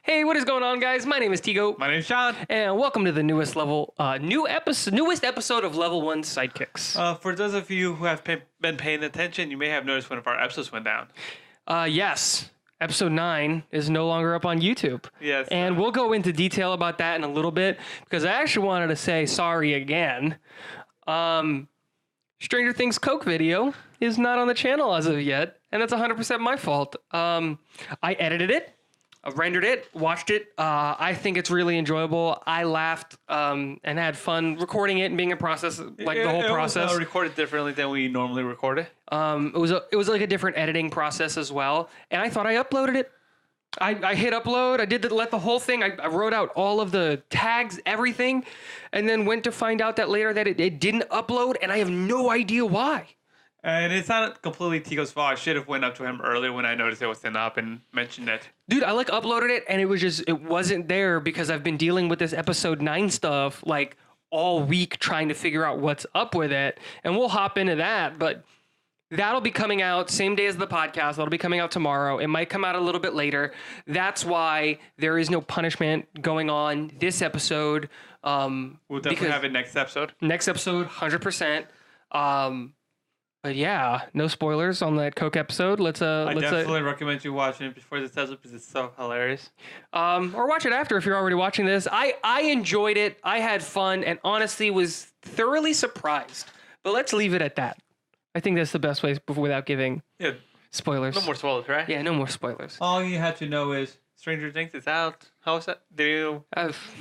Hey, what is going on, guys? My name is Tigo. My name's Sean. And welcome to the newest episode of Level 1 Sidekicks. For those of you who have been paying attention, you may have noticed one of our episodes went down. Yes, episode 9 is no longer up on YouTube. Yes. And we'll go into detail about that in a little bit, because I actually wanted to say sorry again. Stranger Things Coke video is not on the channel as of yet, and that's 100% my fault. I edited it. I rendered it, watched it. I think it's really enjoyable. I laughed and had fun recording it and being in process, like the whole process. It was recorded differently than we normally record it. It was like a different editing process as well. And I thought I uploaded it. I hit upload. I let the whole thing. I wrote out all of the tags, everything, and then went to find out that later that it didn't upload, and I have no idea why. And it's not completely Tico's fault. I should have went up to him earlier when I noticed it wasn't up and mentioned it. Dude, I uploaded it and it wasn't there because I've been dealing with this episode 9 stuff like all week trying to figure out what's up with it. And we'll hop into that, but that'll be coming out same day as the podcast. That'll be coming out tomorrow. It might come out a little bit later. That's why there is no punishment going on this episode. We'll definitely have it next episode. Next episode, 100%. But yeah, no spoilers on that Coke episode. I definitely recommend you watching it before this episode because it's so hilarious. Or watch it after if you're already watching this. I enjoyed it. I had fun and honestly was thoroughly surprised. But let's leave it at that. I think that's the best way without giving spoilers. No more spoilers, right? Yeah, no more spoilers. All you have to know is Stranger Things is out. How was that? Did you?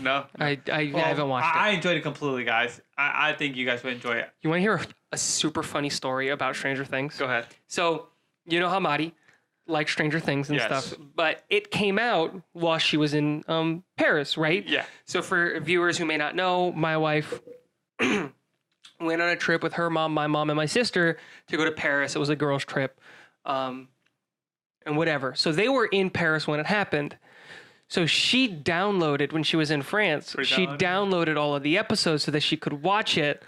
No. I haven't watched it. I enjoyed it completely, guys. I think you guys would enjoy it. You want to hear a super funny story about Stranger Things? Go ahead. So, you know how Maddie likes Stranger Things and stuff, but it came out while she was in Paris, right? Yeah. So for viewers who may not know, my wife went on a trip with her mom, my mom, and my sister to go to Paris. It was a girls' trip. And whatever. So they were in Paris when it happened. So she downloaded, when she was in France, she downloaded all of the episodes so that she could watch it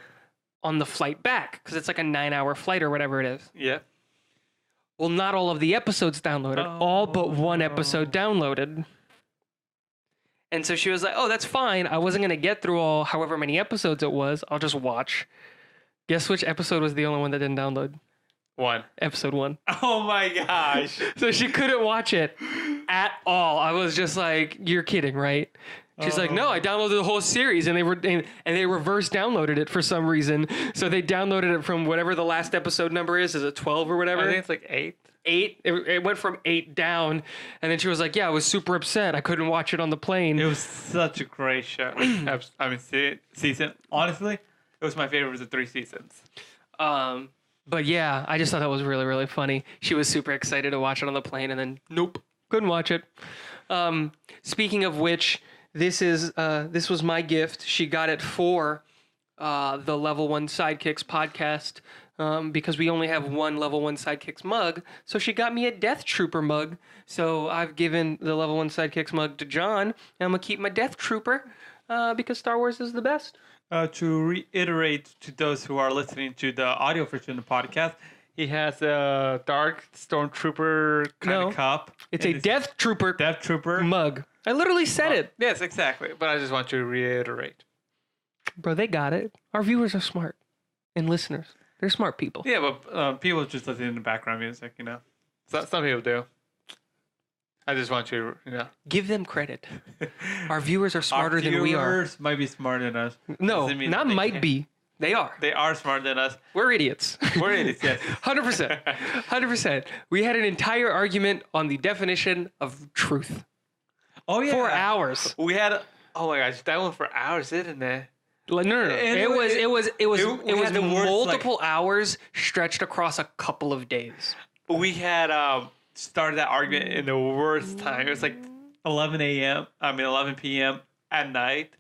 on the flight back. Because it's like a 9-hour flight or whatever it is. Yeah. Well, not all of the episodes downloaded. All but one episode downloaded. And so she was like, oh, that's fine. I wasn't going to get through all however many episodes it was. I'll just watch. Guess which episode was the only one that didn't download? Episode 1. Oh my gosh. So she couldn't watch it at all. I was just like, you're kidding, right? She's like, no, I downloaded the whole series and they reverse downloaded it for some reason. So they downloaded it from whatever the last episode number is. Is it 12 or whatever? I think it's like 8. 8. It went from 8 down. And then she was like, yeah, I was super upset. I couldn't watch it on the plane. It was such a great show. Season. Honestly, it was my favorite of the 3 seasons. But yeah, I just thought that was really, really funny. She was super excited to watch it on the plane, and then nope, couldn't watch it. Speaking of which, this was my gift. She got it for the Level 1 Sidekicks podcast because we only have one Level 1 Sidekicks mug. So she got me a Death Trooper mug. So I've given the Level 1 Sidekicks mug to John, and I'm gonna keep my Death Trooper because Star Wars is the best. To reiterate to those who are listening to the audio version of the podcast, he has a dark stormtrooper kind of cup. It's a Death Trooper mug. I literally said it. Yes, exactly. But I just want to reiterate. Bro, they got it. Our viewers are smart. And listeners. They're smart people. Yeah, but people just listen to background music, you know. Some people do. I just want you to, give them credit. Our viewers are smarter than we are. Our viewers might be smarter than us. No, not might be. They are. They are smarter than us. We're idiots. We're idiots, yes. 100%. 100%. We had an entire argument on the definition of truth. Oh, yeah. 4 hours. We had, oh my gosh, that went for hours, didn't it? No. It was multiple hours stretched across a couple of days. We had started that argument in the worst time. It was like 11 p.m. at night.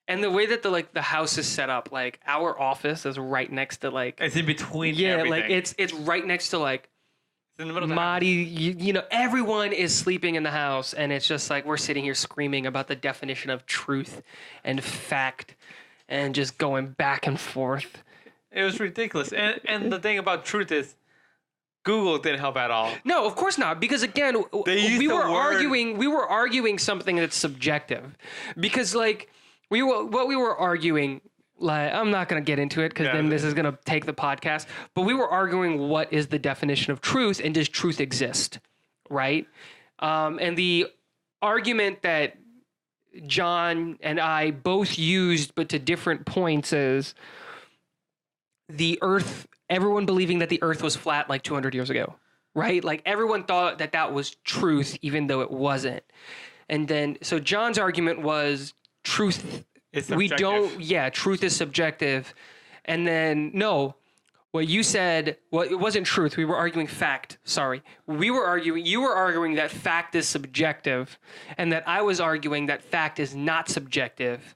And the way that the house is set up, like our office is right next to it's in between everything. Like it's right next to it's in the middle of Marty, you know, everyone is sleeping in the house, and it's just like we're sitting here screaming about the definition of truth and fact and just going back and forth. It was ridiculous. And the thing about truth is Google didn't help at all. No, of course not. Because again, used we the were word- arguing something that's subjective. Because like what we were arguing, like I'm not gonna get into it because Yeah. then this is gonna take the podcast. But we were arguing what is the definition of truth and does truth exist, right? And the argument that John and I both used, but to different points, is the Earth. Everyone believing that the Earth was flat like 200 years ago, right? Like everyone thought that that was truth, even though it wasn't. And then, so John's argument was truth. It's We subjective. don't. Yeah, truth is subjective. And then no, what you said. Well, it wasn't truth. We were arguing fact. Sorry, we were arguing. You were arguing that fact is subjective, and that I was arguing that fact is not subjective.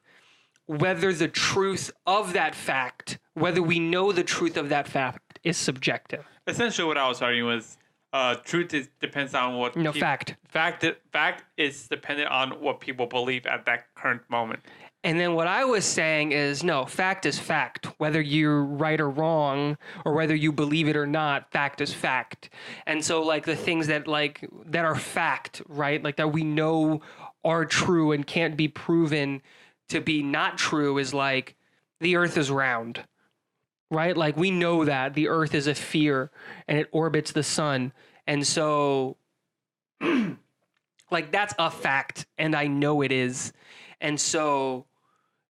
Whether the truth of that fact, whether we know the truth of that fact, is subjective. Essentially, what I was arguing was truth depends on what No, fact. Fact is dependent on what people believe at that current moment. And then what I was saying is, no, fact is fact. Whether you're right or wrong, or whether you believe it or not, fact is fact. And so, like, the things that are fact, right? Like that we know are true and can't be proven to be not true is like the Earth is round, right? Like we know that the Earth is a sphere and it orbits the sun. And so like that's a fact and I know it is. And so,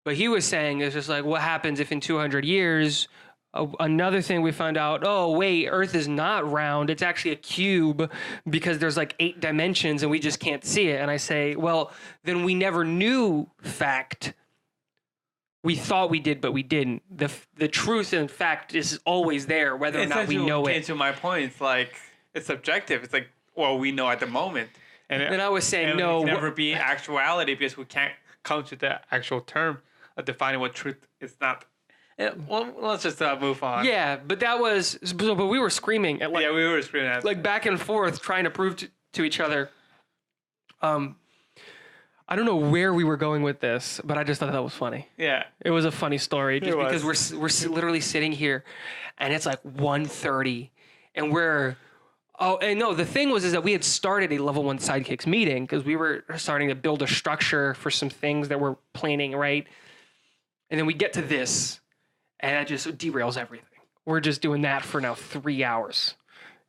but he was saying is just like, what happens if in 200 years, another thing we found out, oh, wait, Earth is not round. It's actually a cube because there's like 8 dimensions and we just can't see it. And I say, well, then we never knew fact. We thought we did, but we didn't. The truth and fact is always there, whether or not we know it. To my point, it's like it's subjective. It's like, well, we know at the moment. And I was saying, and no. it can never be actuality because we can't come to the actual term of defining what truth is not. Well, let's just move on. Yeah, but that was, but we were screaming at Yeah, we were screaming at like back and forth trying to prove to each other. I don't know where we were going with this, but I just thought that was funny. Yeah. It was a funny story just It was. because we're literally sitting here and it's like 1:30 and the thing was that we had started a level 1 Sidekicks meeting because we were starting to build a structure for some things that we're planning, right? And then we get to this and it just derails everything. We're just doing that for now 3 hours.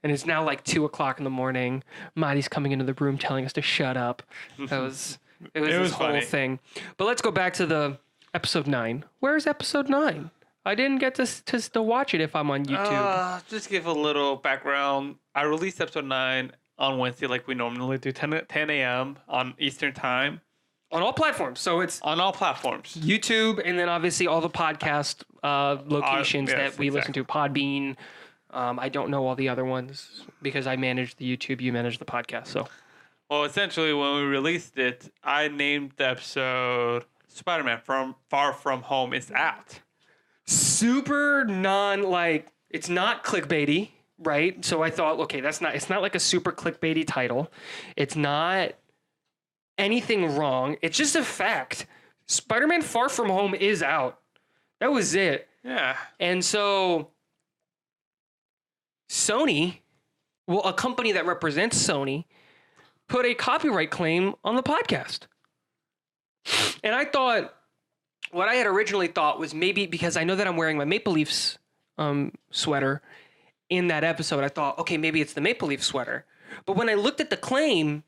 And it's now like 2:00 in the morning. Marty's coming into the room telling us to shut up. It was this whole funny. thing. But let's go back to the episode 9. Where's episode 9? I didn't get to watch it if I'm on YouTube. Just give a little background. I released episode 9 on Wednesday like we normally do, 10 a.m. on Eastern time. On all platforms. So it's On all platforms. YouTube and then obviously all the podcast locations yes, that we listen to. Podbean. I don't know all the other ones because I manage the YouTube, you manage the podcast. So Well, essentially, when we released it, I named the episode Spider-Man from Far From Home is Out. super it's not clickbaity, right? So I thought, okay, it's not like a super clickbaity title. It's not anything wrong. It's just a fact. Spider-Man Far From Home is out. That was it. Yeah. And so Sony, well, a company that represents Sony, put a copyright claim on the podcast. And I thought, what I had originally thought was maybe because I know that I'm wearing my Maple Leafs sweater in that episode, I thought, okay, maybe it's the Maple Leaf sweater. But when I looked at the claim,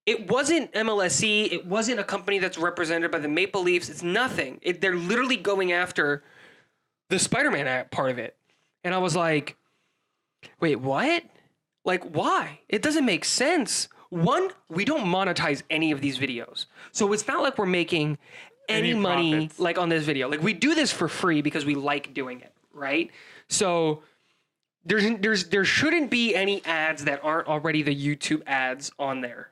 it wasn't MLSE. It wasn't a company that's represented by the Maple Leafs. It's nothing. They're literally going after the Spider-Man part of it. And I was like, wait, what? Like, why? It doesn't make sense. One, we don't monetize any of these videos. So it's not like we're making any money profits. like on this video. Like we do this for free because we like doing it, right? So there shouldn't be any ads that aren't already the YouTube ads on there.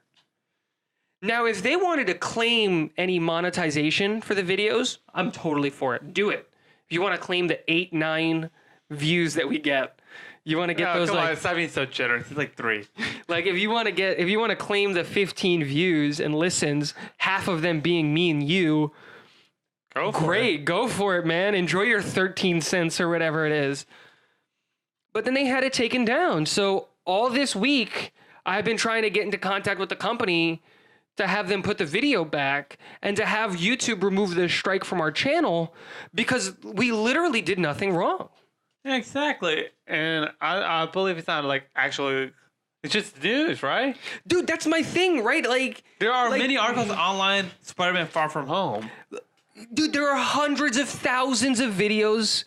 Now, if they wanted to claim any monetization for the videos, I'm totally for it. Do it. If you want to claim the 8, 9 views that we get, you want to get those come like on, stop being so generous. It's like 3. like if you want to claim the 15 views and listens, half of them being me and you, Go for great, go for it, man. Enjoy your 13 cents or whatever it is. but then they had it taken down. So all this week, I've been trying to get into contact with the company to have them put the video back and to have YouTube remove the strike from our channel because we literally did nothing wrong. Yeah, exactly. And I believe it's not like actually, it's just news, right? Dude, that's my thing, right? Like, There are like, many articles online, Spider-Man Far From Home. dude, there are hundreds of thousands of videos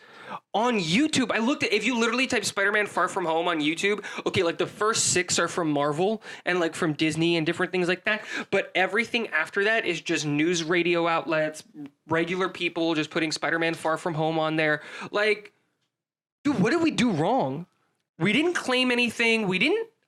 on YouTube. I looked at, if you literally type Spider-Man Far From Home on YouTube, okay, like the first 6 are from Marvel and like from Disney and different things like that. But everything after that is just news radio outlets, regular people just putting Spider-Man Far From Home on there. Like, dude, what did we do wrong? We didn't claim anything.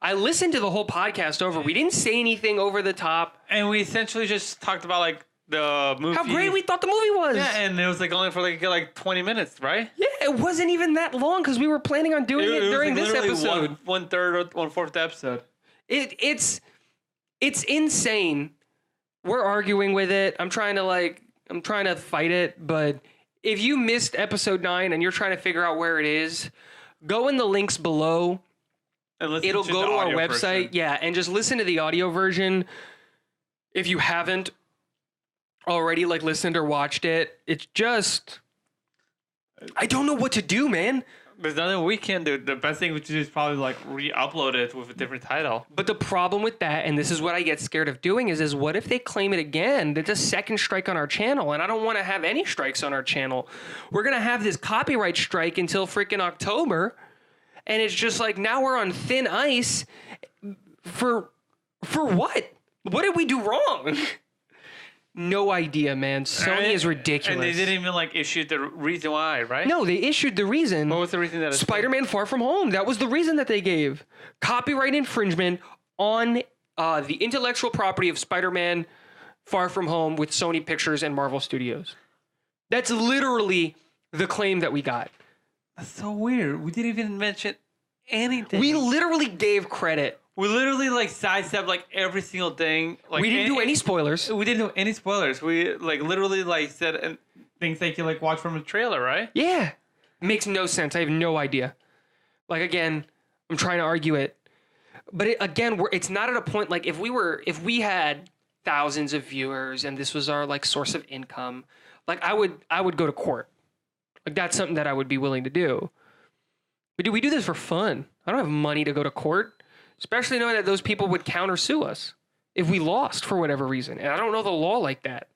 I listened to the whole podcast over. We didn't say anything over the top. And we essentially just talked about like the movie. How great we thought the movie was. Yeah, and it was like only for like 20 minutes, right? Yeah, it wasn't even that long because we were planning on doing it during was this like episode. One third or 1/4 episode. It's insane. We're arguing with it. I'm trying to fight it, but if you missed episode 9 and you're trying to figure out where it is, go in the links below. And listen It'll go to our audio website, version. yeah, and just listen to the audio version. If you haven't already like listened or watched it, it's just I don't know what to do, man. There's nothing we can do. The best thing we do is probably like re-upload it with a different title. But the problem with that, and this is what I get scared of doing, is what if they claim it again? That's a second strike on our channel, and I don't want to have any strikes on our channel. We're gonna have this copyright strike until freaking October, and it's just like now we're on thin ice. For what? What did we do wrong? No idea, man. Sony is ridiculous. And they didn't even like issue the reason why, right? No, they issued the reason. What was the reason that it's Spider-Man Far From Home. That was the reason that they gave. Copyright infringement on the intellectual property of Spider-Man Far From Home with Sony Pictures and Marvel Studios. That's literally the claim that we got. That's so weird. We didn't even mention anything. We literally gave credit. We literally like sidestepped like every single thing. Like We didn't do any spoilers. We didn't do any spoilers. We like literally like said things that you can like watch from a trailer, right? Yeah. Makes no sense. I have no idea. Like, again, I'm trying to argue it. But it's not at a point like if we had thousands of viewers and this was our like source of income, like I would go to court. Like that's something that I would be willing to do. But we do this for fun. I don't have money to go to court, especially knowing that those people would countersue us if we lost for whatever reason. And I don't know the law like that.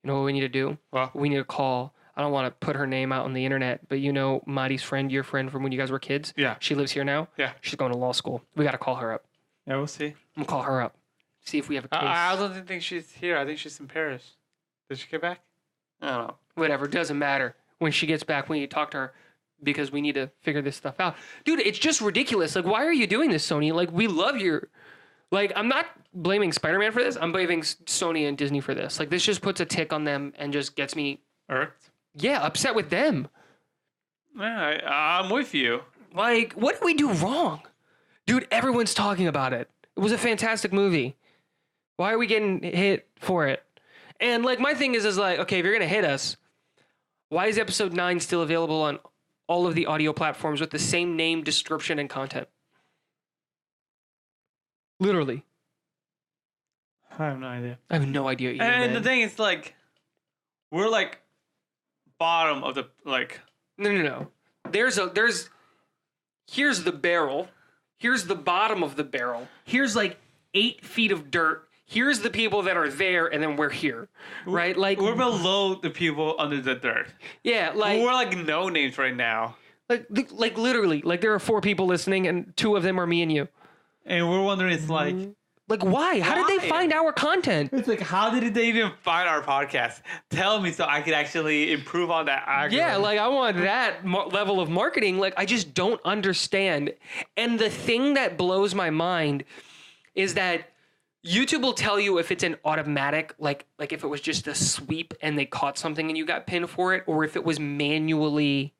You know what we need to do? Well, We need to call. I don't want to put her name out on the internet, but you know Mari's friend, your friend from when you guys were kids? Yeah. She lives here now? Yeah. She's going to law school. We got to call her up. yeah, we'll see. I'm going to call her up. See if we have a case. I don't think she's here. I think she's in Paris. Did she get back? I don't know. Whatever. Doesn't matter. When she gets back, we need to talk to her because we need to figure this stuff out. Dude, it's just ridiculous. Like, why are you doing this, Sony? Like, we love your... Like, I'm not blaming Spider-Man for this. I'm blaming Sony and Disney for this. Like, this just puts a tick on them and just gets me, Irked? yeah, upset with them. Yeah, I'm with you. Like, what did we do wrong? Dude, everyone's talking about it. It was a fantastic movie. Why are we getting hit for it? And, like, my thing is like, okay, if you're going to hit us, why is episode 9 still available on all of the audio platforms with the same name, description, and content? Literally. I have no idea. I have no idea either, And man. the thing is, like, we're like bottom of the like. No. Here's the barrel. Here's the bottom of the barrel. Here's like 8 feet of dirt. Here's the people that are there, and then we're here, right? Like We're below the people under the dirt. yeah, like We're like no names right now, like literally, like there are 4 people listening, and 2 of them are me and you. and we're wondering, it's like, Like why? How did they Why? find our content? it's like, how did they even find our podcast? Tell me so I could actually improve on that algorithm. Yeah, like I want that level of marketing. Like I just don't understand. And the thing that blows my mind is that YouTube will tell you if it's an automatic, like if it was just a sweep and they caught something and you got pinned for it, or if it was manually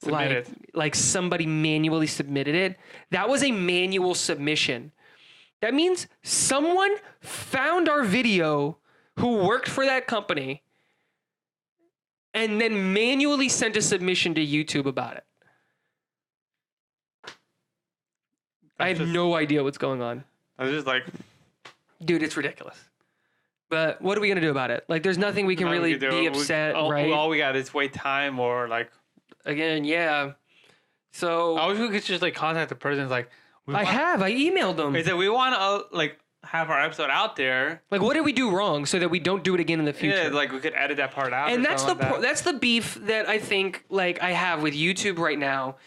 Submitted. like somebody manually submitted it. That was a manual submission. That means someone found our video who worked for that company and then manually sent a submission to YouTube about it. I have no idea what's going on. I was just like, dude, it's ridiculous. But what are we gonna do about it? Like, there's nothing we can really be upset, right? All we got is wait time or like. Again, yeah. So I wish we could just like contact the person. Like, I emailed them. They said we want to like have our episode out there. Like, what did we do wrong so that we don't do it again in the future? Yeah, like we could edit that part out. And that's that's the beef that I think like I have with YouTube right now.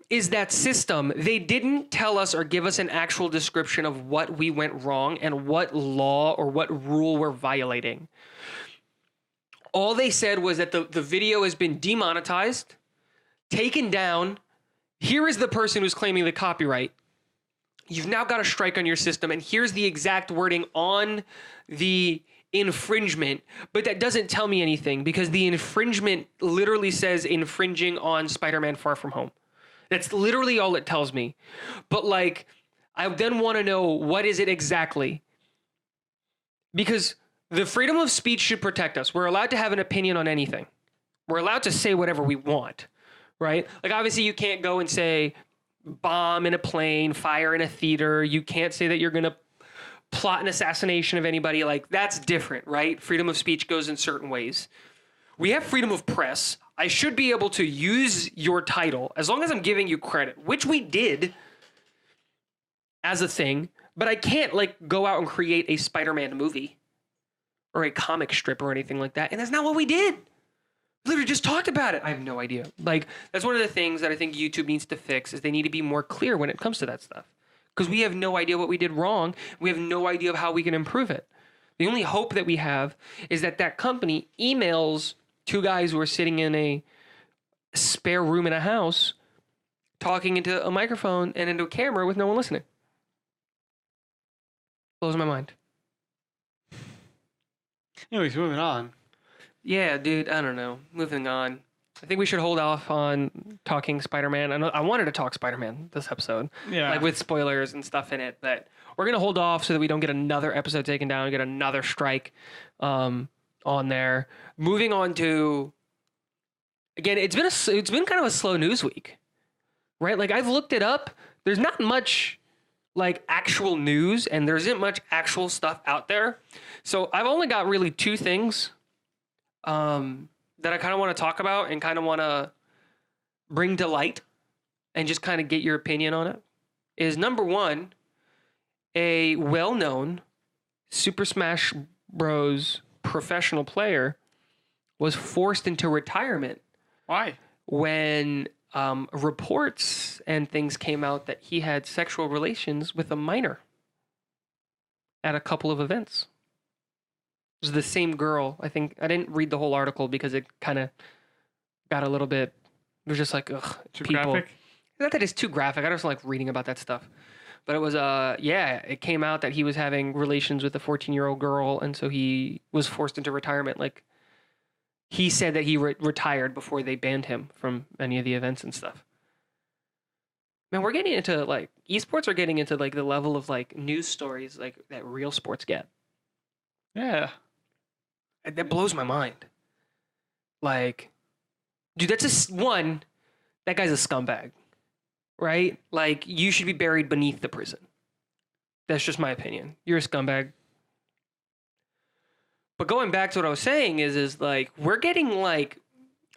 Is that system. They didn't tell us or give us an actual description of what we went wrong and what law or what rule we're violating. All they said was that the video has been demonetized, taken down. Here is the person who's claiming the copyright. You've now got a strike on your system, and here's the exact wording on the infringement, but that doesn't tell me anything because the infringement literally says infringing on Spider-Man Far From Home. That's literally all it tells me. But like, I then want to know what is it exactly? Because the freedom of speech should protect us. We're allowed to have an opinion on anything. We're allowed to say whatever we want, right? Like, obviously you can't go and say bomb in a plane, fire in a theater. You can't say that you're going to plot an assassination of anybody. Like, that's different, right? Freedom of speech goes in certain ways. We have freedom of press. I should be able to use your title as long as I'm giving you credit, which we did as a thing, but I can't like go out and create a Spider-Man movie or a comic strip or anything like that. And that's not what we did. We literally just talked about it. I have no idea. Like, that's one of the things that I think YouTube needs to fix is they need to be more clear when it comes to that stuff. Because we have no idea what we did wrong. We have no idea of how we can improve it. The only hope that we have is that that company emails two guys who are sitting in a spare room in a house talking into a microphone and into a camera with no one listening. Blows my mind. Anyways, moving on. Yeah, dude, I don't know. Moving on. I think we should hold off on talking Spider-Man. I wanted to talk Spider-Man this episode. Yeah. Like with spoilers and stuff in it, but we're going to hold off so that we don't get another episode taken down and get another strike on there. Moving on to, again, it's been kind of a slow news week, right? Like, I've looked it up. There's not much like actual news and there isn't much actual stuff out there. So I've only got really two things that I kind of want to talk about and kind of want to bring to light and just kind of get your opinion on it. Is number one, a well-known Super Smash Bros. Professional player was forced into retirement. Why? When reports and things came out that he had sexual relations with a minor at a couple of events. It was the same girl. I think I didn't read the whole article because it kind of got a little bit. It was just like, ugh, too people. graphic. Not that it's too graphic. I just like reading about that stuff. But it was it came out that he was having relations with a 14-year-old girl, and so he was forced into retirement. Like, he said that he retired before they banned him from any of the events and stuff. Man, we're getting into like esports are getting into like the level of like news stories like that real sports get. Yeah. That blows my mind. Like, dude, that's one, that guy's a scumbag, right? Like, you should be buried beneath the prison. That's just my opinion. You're a scumbag. But going back to what I was saying is like, we're getting like,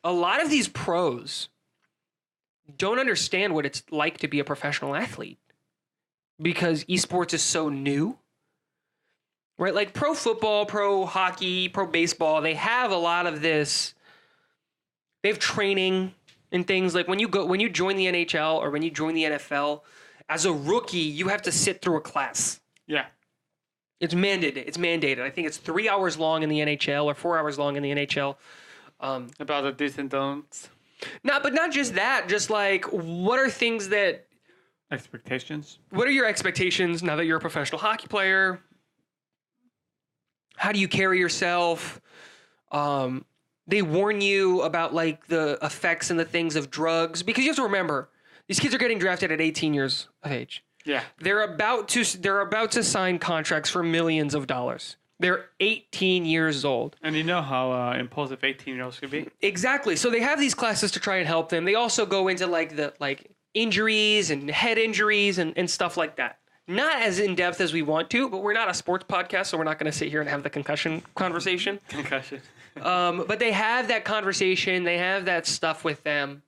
a lot of these pros don't understand what it's like to be a professional athlete because esports is so new. Right, like pro football, pro hockey, pro baseball, they have a lot of this. They have training and things like when you join the NHL or when you join the NFL, as a rookie, you have to sit through a class. Yeah. It's mandated. I think it's 3 hours long in the NHL or 4 hours long in the NHL. About the do's and don'ts. But not just that. Just like, what are things that... Expectations. What are your expectations now that you're a professional hockey player? How do you carry yourself? They warn you about like the effects and the things of drugs because you have to remember these kids are getting drafted at 18 years of age. Yeah, they're about to sign contracts for millions of dollars. They're 18 years old, and you know how impulsive 18-year-olds can be. Exactly. So they have these classes to try and help them. They also go into like injuries and head injuries and stuff like that. Not as in depth as we want to, but we're not a sports podcast, so we're not going to sit here and have the concussion conversation. Concussion. But they have that conversation, they have that stuff with them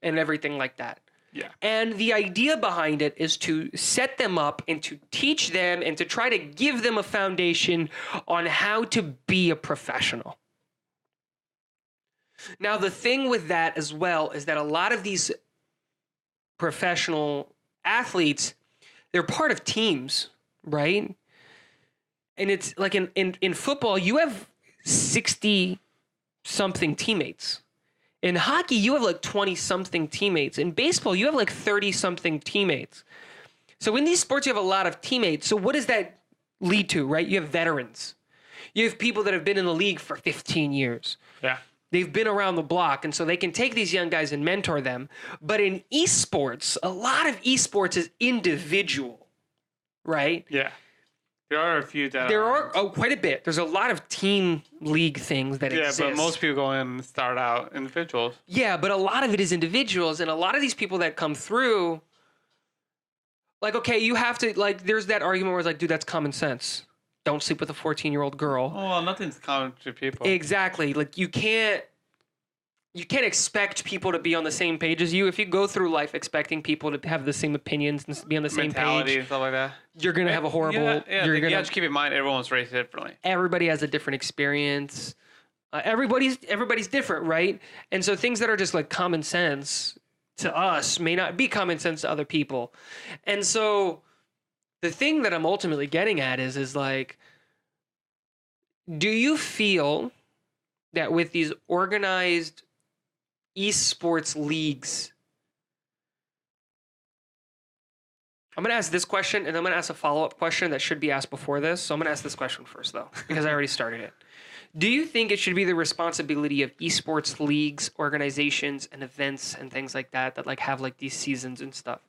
and everything like that. Yeah. And the idea behind it is to set them up and to teach them and to try to give them a foundation on how to be a professional. Now, the thing with that as well is that a lot of these professional athletes, they're part of teams, right? And it's like in football, you have 60-something teammates. In hockey, you have like 20-something teammates. In baseball, you have like 30-something teammates. So in these sports, you have a lot of teammates. So what does that lead to, right? You have veterans. You have people that have been in the league for 15 years. Yeah. They've been around the block, and so they can take these young guys and mentor them. But in esports, a lot of esports is individual, right? Yeah. There are a few that There are quite a bit. There's a lot of team league things that exist. Yeah, but most people go in and start out individuals. Yeah, but a lot of it is individuals, and a lot of these people that come through, like, okay, you have to, like, there's that argument where it's like, dude, that's common sense. Don't sleep with a 14-year-old girl. Oh, well, nothing's common to people. Exactly. Like, you can't expect people to be on the same page as you. If you go through life expecting people to have the same opinions and be on the same Mentality page, and stuff like that. you're gonna have a horrible. You have to keep in mind everyone's raised differently. Everybody has a different experience. Everybody's different, right? And so things that are just like common sense to us may not be common sense to other people. And so the thing that I'm ultimately getting at is like, do you feel that with these organized esports leagues, I'm going to ask this question, and I'm going to ask a follow-up question that should be asked before this. So I'm going to ask this question first, though, because I already started it. Do you think it should be the responsibility of esports leagues, organizations, and events and things like that that like have like these seasons and stuff?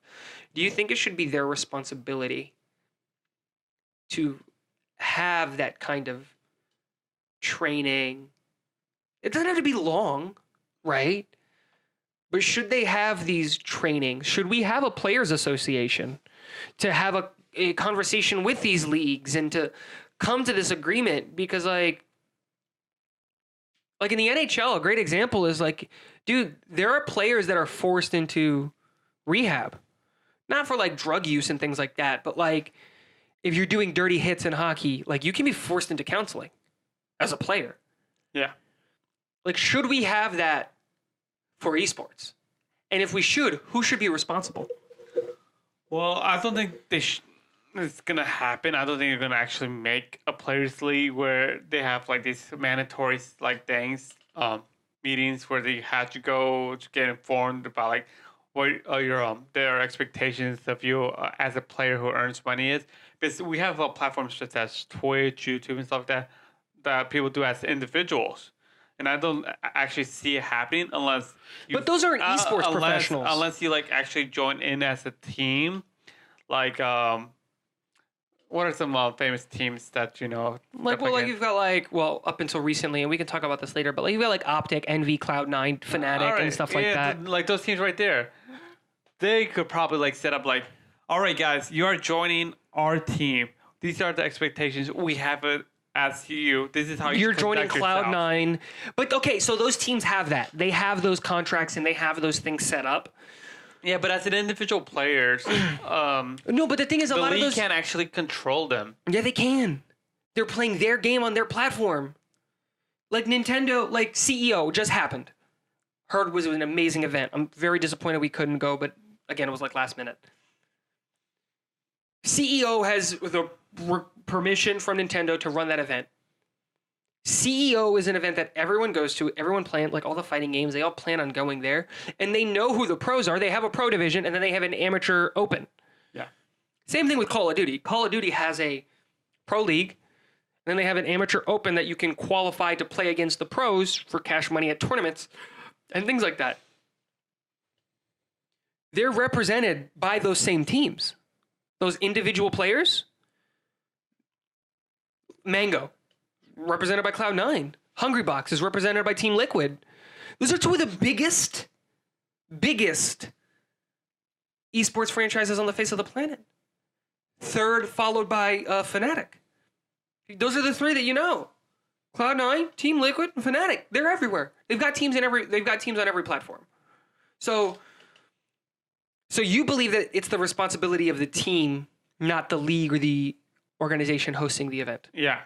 Do you think it should be their responsibility to have that kind of training? It doesn't have to be long, right? But should they have these trainings? Should we have a players association to have a conversation with these leagues and to come to this agreement? Because like in the NHL, a great example is like, dude, there are players that are forced into rehab, not for like drug use and things like that, but like if you're doing dirty hits in hockey, like you can be forced into counseling as a player. Yeah. Like, should we have that for esports? And if we should, who should be responsible? Well, I don't think it's gonna happen. I don't think they're gonna actually make a players league where they have like these mandatory like things, meetings where they have to go to get informed about like what your their expectations of you as a player who earns money is. Because we have platforms such as Twitch, YouTube, and stuff like that people do as individuals. And I don't actually see it happening unless But those aren't esports professionals. Unless you like actually join in as a team. Like, what are some famous teams that you know? Like, well, like you've got like, well, up until recently, and we can talk about this later, but like you've got like Optic, Envy, Cloud9, Fnatic, and stuff like that. Like those teams right there. They could probably like set up like, all right, guys, you are joining our team. These are the expectations we have it as you. This is how you're joining Cloud9. But okay, so those teams have that. They have those contracts and they have those things set up. Yeah, but as an individual players, no, but the thing is, a lot of those can't actually control them. Yeah, they can. They're playing their game on their platform. Like Nintendo, like CEO just happened. Heard was an amazing event. I'm very disappointed we couldn't go, but again, it was like last minute. CEO has the permission from Nintendo to run that event. CEO is an event that everyone goes to. Everyone plan, like all the fighting games, they all plan on going there. And they know who the pros are. They have a pro division, and then they have an amateur open. Yeah. Same thing with Call of Duty. Call of Duty has a pro league, and then they have an amateur open that you can qualify to play against the pros for cash money at tournaments and things like that. They're represented by those same teams. Those individual players. Mango, represented by Cloud9. Hungrybox is represented by Team Liquid. Those are two of the biggest esports franchises on the face of the planet. Third, followed by Fnatic. Those are the three that you know. Cloud9, Team Liquid, and Fnatic. They're everywhere. They've got teams on every platform. So you believe that it's the responsibility of the team, not the league or the organization hosting the event. Yeah.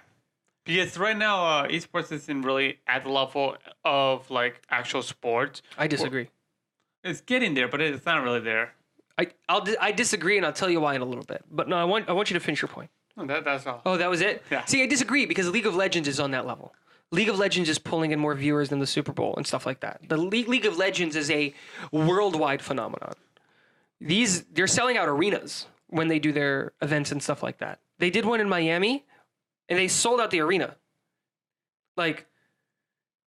Because right now, esports isn't really at the level of like actual sports. I disagree. It's getting there, but it's not really there. I disagree, and I'll tell you why in a little bit. But no, I want you to finish your point. No, that's all. Oh, that was it? Yeah. See, I disagree because League of Legends is on that level. League of Legends is pulling in more viewers than the Super Bowl and stuff like that. The League of Legends is a worldwide phenomenon. They're selling out arenas when they do their events and stuff like that. They did one in Miami, and they sold out the arena. Like,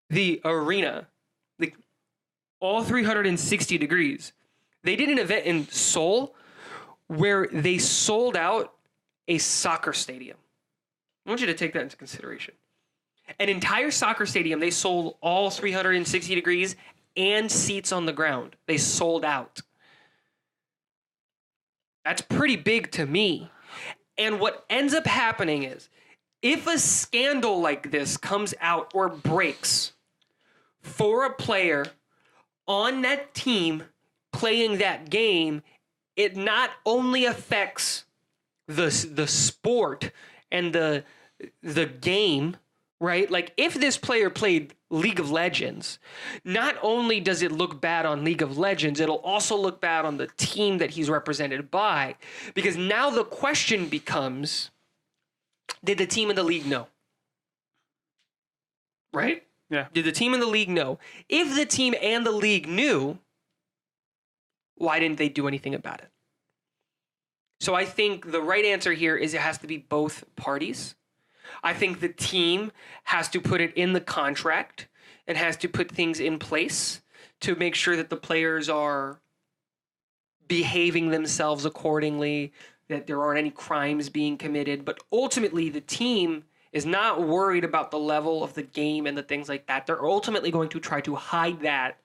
the arena. Like, all 360 degrees. They did an event in Seoul where they sold out a soccer stadium. I want you to take that into consideration. An entire soccer stadium, they sold all 360 degrees and seats on the ground. They sold out. That's pretty big to me. And what ends up happening is, if a scandal like this comes out or breaks for a player on that team playing that game, it not only affects the sport and the game, right? Like, if this player played League of Legends, not only does it look bad on League of Legends, it'll also look bad on the team that he's represented by. Because now the question becomes, did the team in the league know? Right? Yeah. Did the team in the league know? If the team and the league knew, why didn't they do anything about it? So I think the right answer here is it has to be both parties. I think the team has to put it in the contract and has to put things in place to make sure that the players are behaving themselves accordingly, that there aren't any crimes being committed. But ultimately, the team is not worried about the level of the game and the things like that. They're ultimately going to try to hide that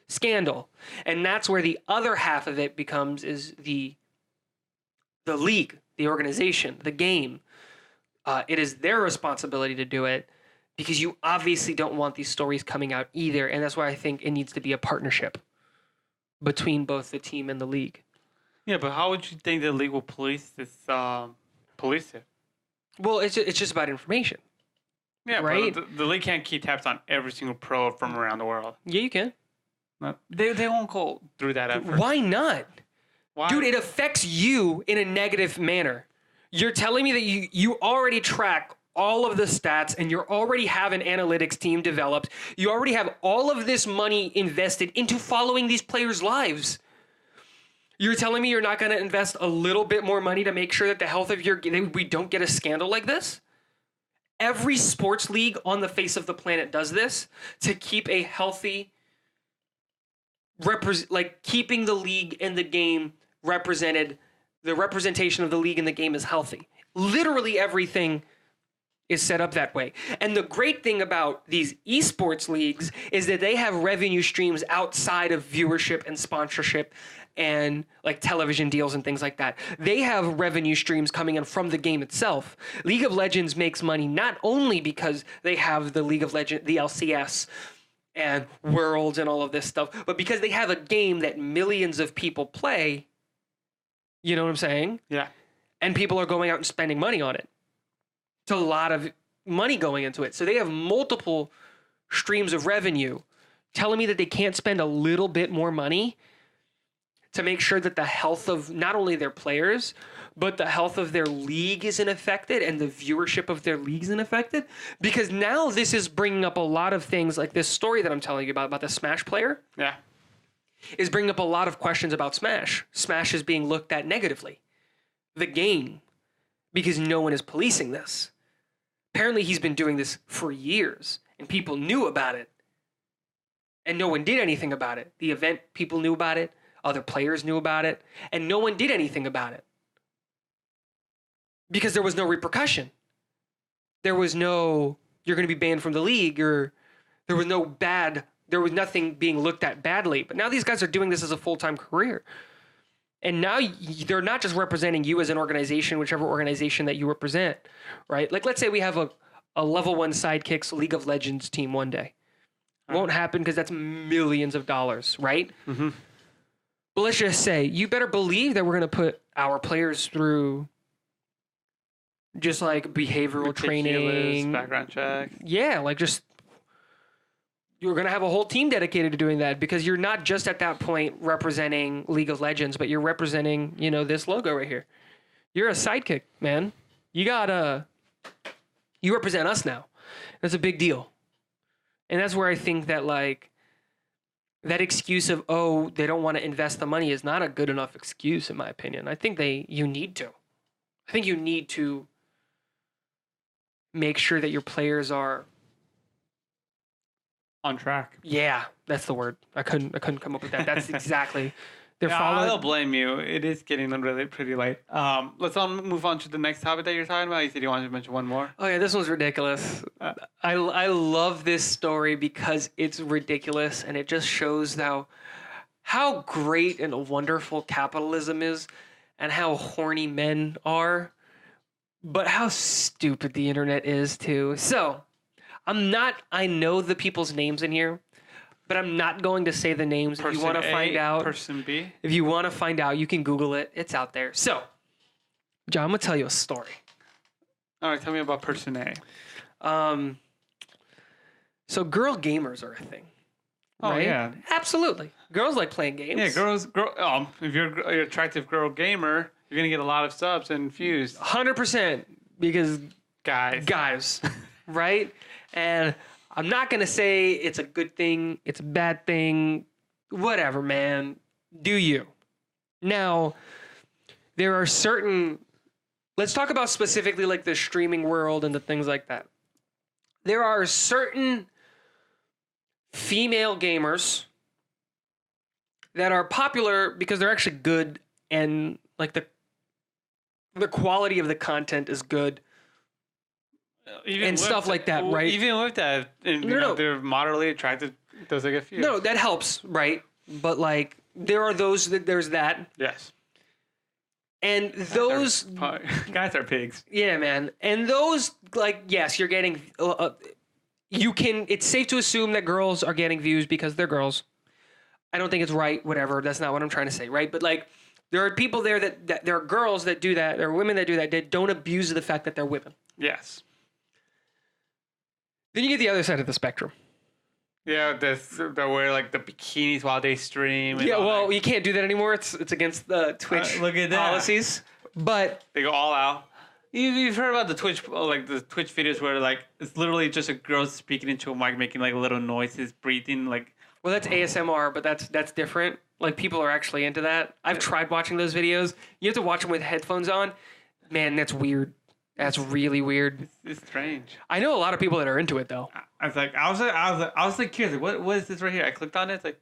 scandal. And that's where the other half of it becomes is the league, the organization, the game. It is their responsibility to do it because you obviously don't want these stories coming out either. And that's why I think it needs to be a partnership between both the team and the league. Yeah, but how would you think the league will police this? Police it? Well, it's just about information. Yeah, right? But the league can't keep tabs on every single pro from around the world. Yeah, you can. No, they won't go through that effort. Why not? Why? Dude, it affects you in a negative manner. You're telling me that you already track all of the stats and you already have an analytics team developed. You already have all of this money invested into following these players' lives. You're telling me you're not going to invest a little bit more money to make sure that the health of we don't get a scandal like this? Every sports league on the face of the planet does this to keep a healthy, keeping the league and the game represented. The representation of the league and the game is healthy. Literally everything is set up that way. And the great thing about these esports leagues is that they have revenue streams outside of viewership and sponsorship and like television deals and things like that. They have revenue streams coming in from the game itself. League of Legends makes money not only because they have the League of Legends, the LCS, and Worlds and all of this stuff, but because they have a game that millions of people play. You know what I'm saying? Yeah. And people are going out and spending money on it. It's a lot of money going into it. So they have multiple streams of revenue. Telling me that they can't spend a little bit more money to make sure that the health of not only their players, but the health of their league isn't affected and the viewership of their league isn't affected. Because now this is bringing up a lot of things like this story that I'm telling you about the Smash player. Yeah. Is bringing up a lot of questions about Smash. Smash is being looked at negatively. The game, because no one is policing this. Apparently he's been doing this for years, and people knew about it. And no one did anything about it. The event, people knew about it. Other players knew about it. And no one did anything about it. Because there was no repercussion. There was no, you're going to be banned from the league, or there was nothing being looked at badly. But now these guys are doing this as a full-time career. And now they're not just representing you as an organization, whichever organization that you represent, right? Like, let's say we have a level 1 Sidekicks League of Legends team one day. Won't happen because that's millions of dollars, right? Mm-hmm. But let's just say, you better believe that we're going to put our players through just like behavioral training, background check. Yeah, like just you're going to have a whole team dedicated to doing that, because you're not just at that point representing League of Legends, but you're representing, this logo right here. You're a sidekick, man. You represent us now. That's a big deal. And that's where I think that like that excuse of, oh, they don't want to invest the money is not a good enough excuse, in my opinion. I think you need to. I think you need to make sure that your players are on track. Yeah, that's the word. I couldn't come up with that. That's exactly. They're following. I don't blame you. It is getting really pretty late. Let's move on to the next topic that you're talking about. You said you wanted to mention one more. Oh yeah, this one's ridiculous. I love this story because it's ridiculous, and it just shows how great and wonderful capitalism is, and how horny men are, but how stupid the internet is too. So, I know the people's names in here, but I'm not going to say the names. If you want to find out, person B. If you want to find out, you can Google it. It's out there. So, John, I'm gonna tell you a story. All right, tell me about person A. So girl gamers are a thing. Oh right? yeah, absolutely. Girls like playing games. Yeah, if you're an attractive girl gamer, you're gonna get a lot of subs and views. 100%, because guys, right? And I'm not going to say it's a good thing, it's a bad thing, whatever, man. Do you? Now, there are let's talk about specifically like the streaming world and the things like that. There are certain female gamers that are popular because they're actually good, and like the quality of the content is good. And stuff like that, right? Even with that, they're moderately attractive. Does it get views? No, that helps, right? But like, there's that. Yes. And those guys are pigs. Yeah, man. And those, like, yes, you're getting. It's safe to assume that girls are getting views because they're girls. I don't think it's right. Whatever. That's not what I'm trying to say, right? But like, there are people there that there are girls that do that. There are women that do that don't abuse the fact that they're women. Yes. Then you get the other side of the spectrum. Yeah, they wear like the bikinis while they stream. Yeah, well, you can't do that anymore. It's against the Twitch policies. But they go all out. You've heard about the Twitch videos where like it's literally just a girl speaking into a mic, making like little noises, breathing like. Well, that's ASMR, but that's different. Like, people are actually into that. I've tried watching those videos. You have to watch them with headphones on. Man, that's weird. That's really weird. It's strange. I know a lot of people that are into it though. I was curious. Like, what is this right here? I clicked on it. It's like,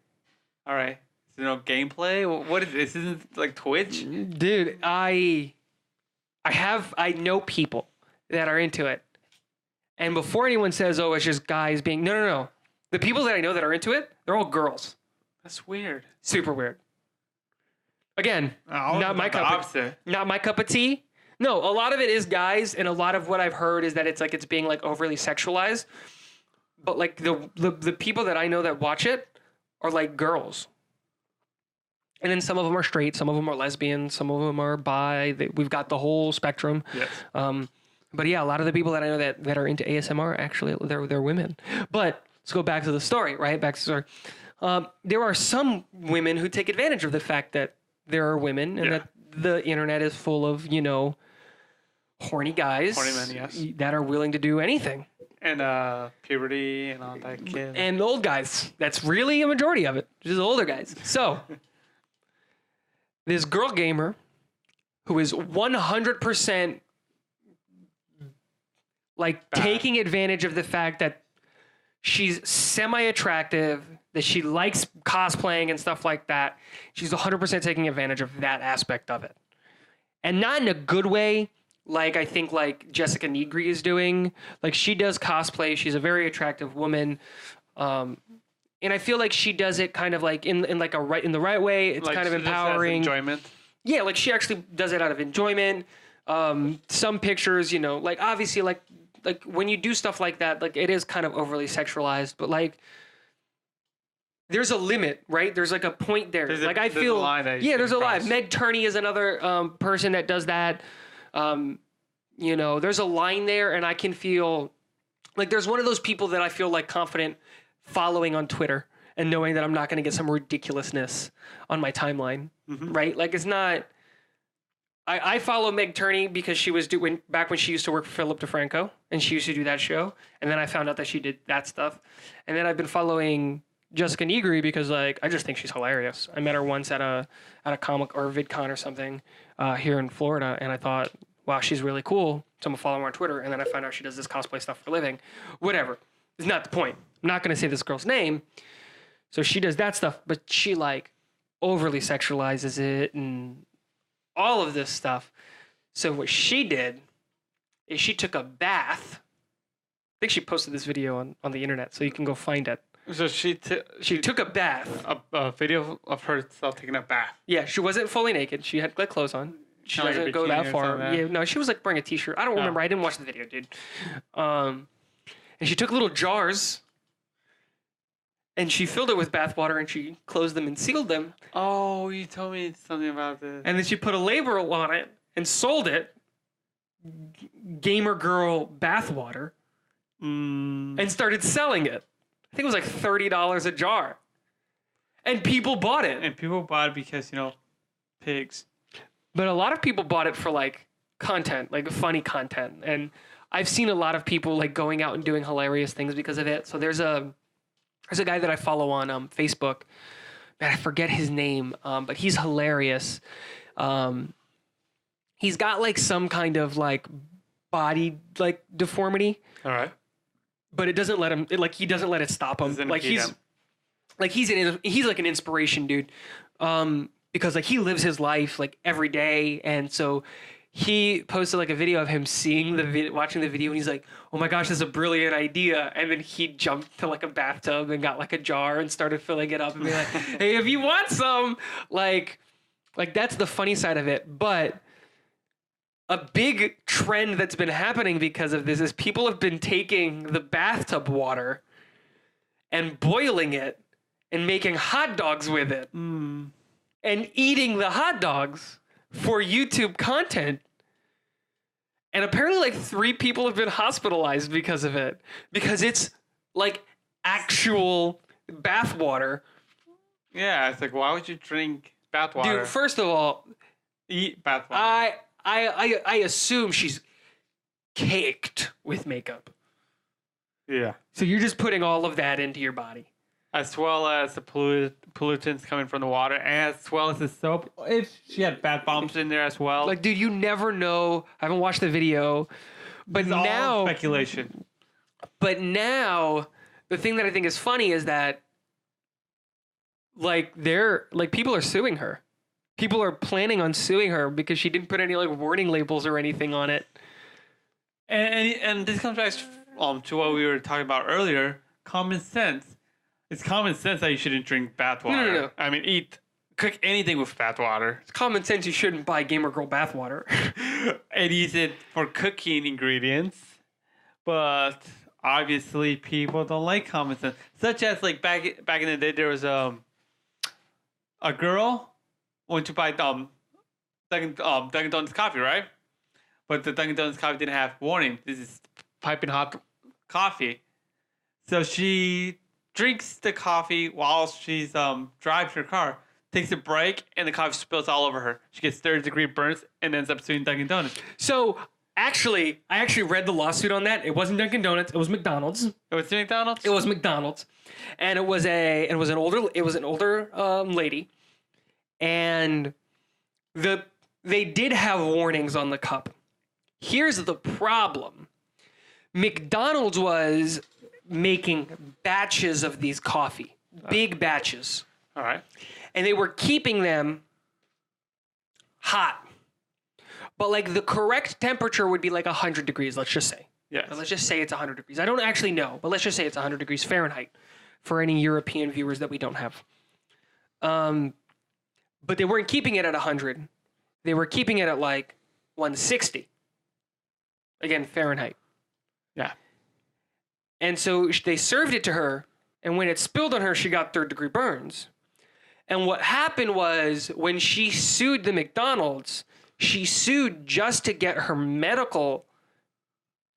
all right, is there no gameplay? What is this? Isn't like Twitch? Dude, I know people that are into it, and before anyone says, "Oh, it's just guys being," no. The people that I know that are into it, they're all girls. That's weird. Super weird. Again, not my cup of tea. No, a lot of it is guys, and a lot of what I've heard is that it's being like overly sexualized. But like the people that I know that watch it are like girls. And then some of them are straight, some of them are lesbian, some of them are bi. We've got the whole spectrum. Yes. But yeah, a lot of the people that I know that are into ASMR, actually, they're women. But let's go back to the story, right? Back to the story. There are some women who take advantage of the fact that there are women and that the internet is full of, horny guys that are willing to do anything. And puberty and all that kid. And old guys. That's really a majority of it. Just older guys. So, this girl gamer who is 100% like taking advantage of the fact that she's semi-attractive, that she likes cosplaying and stuff like that. She's 100% taking advantage of that aspect of it. And not in a good way, like I think like Jessica Negri is doing. Like, she does cosplay. She's a very attractive woman. And I feel like she does it kind of like in the right way. It's like kind of empowering. Enjoyment. yeah, like she actually does it out of enjoyment. Some pictures, you know, like obviously like when you do stuff like that, like it is kind of overly sexualized, but like there's a limit, right? There's like a point there. I feel, there's a line. Meg Turney is another person that does that. You know, there's a line there, and I can feel like there's one of those people that I feel like confident following on Twitter and knowing that I'm not going to get some ridiculousness on my timeline, right? Like it's not. I follow Meg Turney because she was doing back when she used to work for Philip DeFranco, and she used to do that show, and then I found out that she did that stuff, and then I've been following Jessica Negri because like I just think she's hilarious. I met her once at a comic or VidCon or something here in Florida, and I thought, wow, she's really cool. So I'm gonna follow her on Twitter, and then I find out she does this cosplay stuff for a living. Whatever, it's not the point. I'm not gonna say this girl's name. So she does that stuff, but she like overly sexualizes it and all of this stuff. So what she did is she took a bath. I think she posted this video on the internet, so you can go find it. So she took a bath. A video of herself taking a bath. Yeah, she wasn't fully naked. She had like clothes on. She doesn't go that far. Yeah, no, she was like wearing a t-shirt. I don't remember. I didn't watch the video, dude. And she took little jars and she filled it with bathwater and she closed them and sealed them. Oh, you told me something about this. And then she put a label on it and sold it. Gamer Girl bathwater. And started selling it. I think it was like $30 a jar. And people bought it. And people bought it because, you know, pigs. But a lot of people bought it for like content, like funny content. And I've seen a lot of people like going out and doing hilarious things because of it. So there's a guy that I follow on Facebook. Man, I forget his name, but he's hilarious. He's got like some kind of like body like deformity. All right. But it doesn't let him. He doesn't let it stop him. He's like an inspiration, dude. Because like he lives his life like every day, and so he posted like a video of him seeing watching the video, and he's like, "Oh my gosh, this is a brilliant idea!" And then he jumped to like a bathtub and got like a jar and started filling it up and be like, "Hey, if you want some," like that's the funny side of it. But a big trend that's been happening because of this is people have been taking the bathtub water and boiling it and making hot dogs with it and eating the hot dogs for YouTube content. And apparently like 3 people have been hospitalized because of it, because it's like actual bath water. Yeah, it's like, why would you drink bath water? Dude, first of all, eat bath water. I assume she's caked with makeup. Yeah. So you're just putting all of that into your body. As well as the pollutants coming from the water, and as well as the soap. If she had bath bombs in there as well. Like, dude, you never know. I haven't watched the video. But it's now... all speculation. But now, the thing that I think is funny is that, like, people are suing her. People are planning on suing her because she didn't put any, like, warning labels or anything on it. And this comes back to what we were talking about earlier. Common sense. It's common sense that you shouldn't drink bath water. No. I mean, cook anything with bath water. It's common sense you shouldn't buy Gamer Girl bath water. And use it for cooking ingredients. But obviously people don't like common sense. Such as like back in the day, there was a girl went to buy Dunkin' Donuts coffee, right? But the Dunkin' Donuts coffee didn't have warning. This is piping hot coffee. So she drinks the coffee while she's driving her car, takes a break, and the coffee spills all over her. She gets 30-degree burns and ends up suing Dunkin' Donuts. So I actually read the lawsuit on that. It wasn't Dunkin' Donuts. It was McDonald's. It was McDonald's? It was McDonald's, and it was an older lady, and they did have warnings on the cup. Here's the problem: McDonald's was making batches of these coffee, big batches. All right. And they were keeping them hot. But like the correct temperature would be like 100 degrees, let's just say. Yes. Let's just say it's 100 degrees. I don't actually know, but let's just say it's 100 degrees Fahrenheit for any European viewers that we don't have. But they weren't keeping it at 100. they were keeping it at like 160. Again, Fahrenheit. Yeah. And so they served it to her, and when it spilled on her, she got 3rd-degree burns. And what happened was when she sued the McDonald's, she sued just to get her medical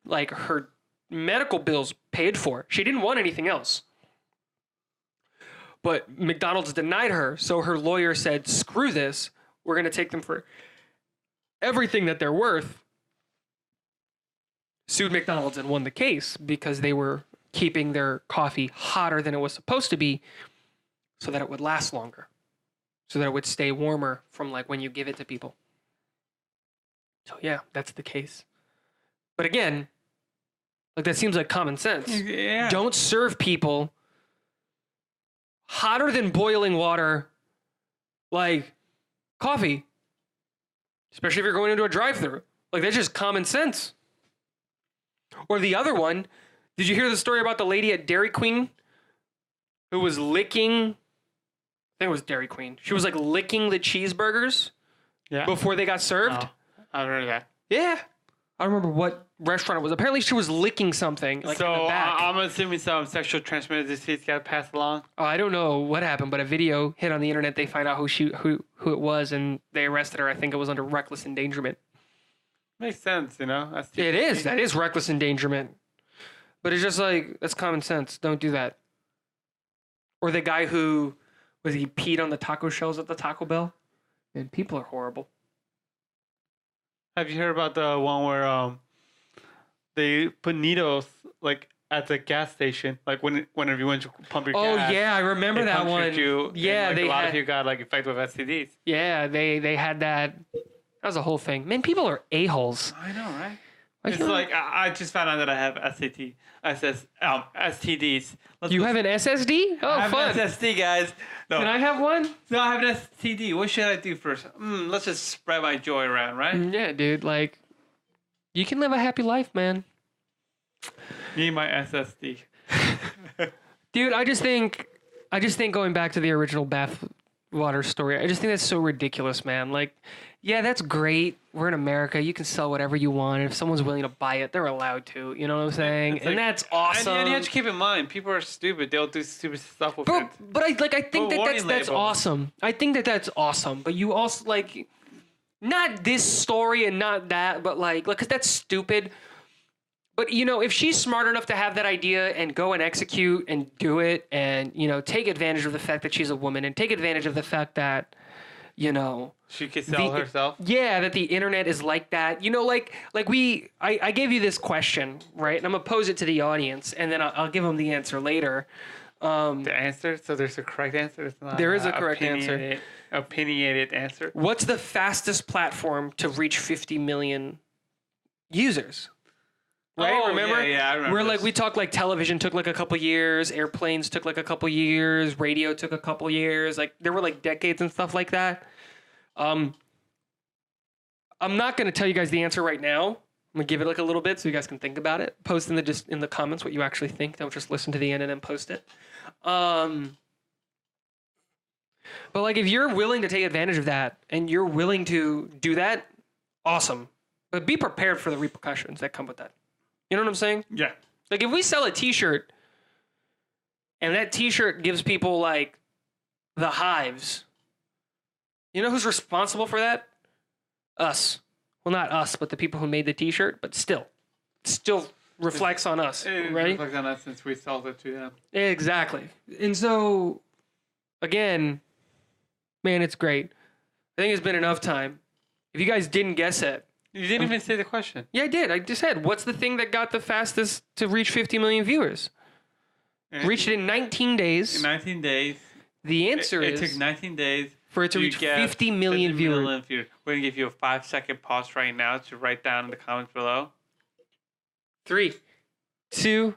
bills paid for. She didn't want anything else. But McDonald's denied her, so her lawyer said, screw this. We're going to take them for everything that they're worth. Sued McDonald's and won the case because they were keeping their coffee hotter than it was supposed to be so that it would last longer, so that it would stay warmer from like when you give it to people. So yeah, that's the case. But again, like that seems like common sense. Yeah. Don't serve people hotter than boiling water like coffee, especially if you're going into a drive-thru. Like that's just common sense. Or the other one, did you hear the story about the lady at Dairy Queen who was licking, I think it was Dairy Queen. She was like licking the cheeseburgers before they got served? Oh, I've heard of that. Yeah. I don't remember what restaurant it was. Apparently she was licking something like in the back. I'm assuming some sexual transmitted disease got passed along. Oh, I don't know what happened, but a video hit on the internet. They find out who it was, and they arrested her. I think it was under reckless endangerment. Makes sense, you know. It is. That is reckless endangerment. But it's just like, that's common sense. Don't do that. Or the guy who, he peed on the taco shells at the Taco Bell? And people are horrible. Have you heard about the one where they put needles like at the gas station, like whenever you went to pump your gas? Oh yeah, I remember that one. Yeah, and, like, a lot of you got like infected with STDs. Yeah, they had that. That was a whole thing. Man, people are a-holes. I know, right? Like, it's like I just found out that I have STDs. You have an SSD? Oh, I have fun. an SSD, guys. No. Can I have one? No, I have an STD. What should I do first? Let's just spread my joy around, right? Yeah, dude. Like, you can live a happy life, man. Need my SSD. Dude, I just think going back to the original Bathwater story, I just think that's so ridiculous, man. Like, yeah, that's great. We're in America. You can sell whatever you want. If someone's willing to buy it, they're allowed to. You know what I'm saying? And that's awesome. And you have to keep in mind, people are stupid. They'll do stupid stuff with it. But I think that's awesome. I think that's awesome. But you also like, not this story and not that, but like, because that's stupid. But, you know, if she's smart enough to have that idea and go and execute and do it and, you know, take advantage of the fact that she's a woman and take advantage of the fact that, you know, she could sell herself. Yeah, that the internet is like that. You know, I gave you this question, right? And I'm going to pose it to the audience and then I'll give them the answer later. The answer? So there's a correct answer? It's not there is a correct answer. Opinionated answer. What's the fastest platform to reach 50 million users? Right, oh, remember? Yeah, I remember. We're like, we talked like television took like a couple years, airplanes took like a couple years, radio took a couple years. Like there were like decades and stuff like that. I'm not going to tell you guys the answer right now. I'm going to give it like a little bit so you guys can think about it. Post in the comments what you actually think. Don't just listen to the end and then post it. But like if you're willing to take advantage of that and you're willing to do that, awesome. But be prepared for the repercussions that come with that. You know what I'm saying? Yeah. Like if we sell a t-shirt and that t-shirt gives people like the hives, you know who's responsible for that? Us. Well, not us, but the people who made the t-shirt, but still reflects on us, it right? reflects on us since we sold it to them. Exactly. And so, again, man, it's great. I think it's been enough time. If you guys didn't guess it, you didn't even say the question. Yeah, I did. I just said, what's the thing that got the fastest to reach 50 million viewers? Reached it in 19 days. In 19 days. The answer is... It took 19 days for it to reach 50 million viewers. We're going to give you a 5-second pause right now to write down in the comments below. 3, 2,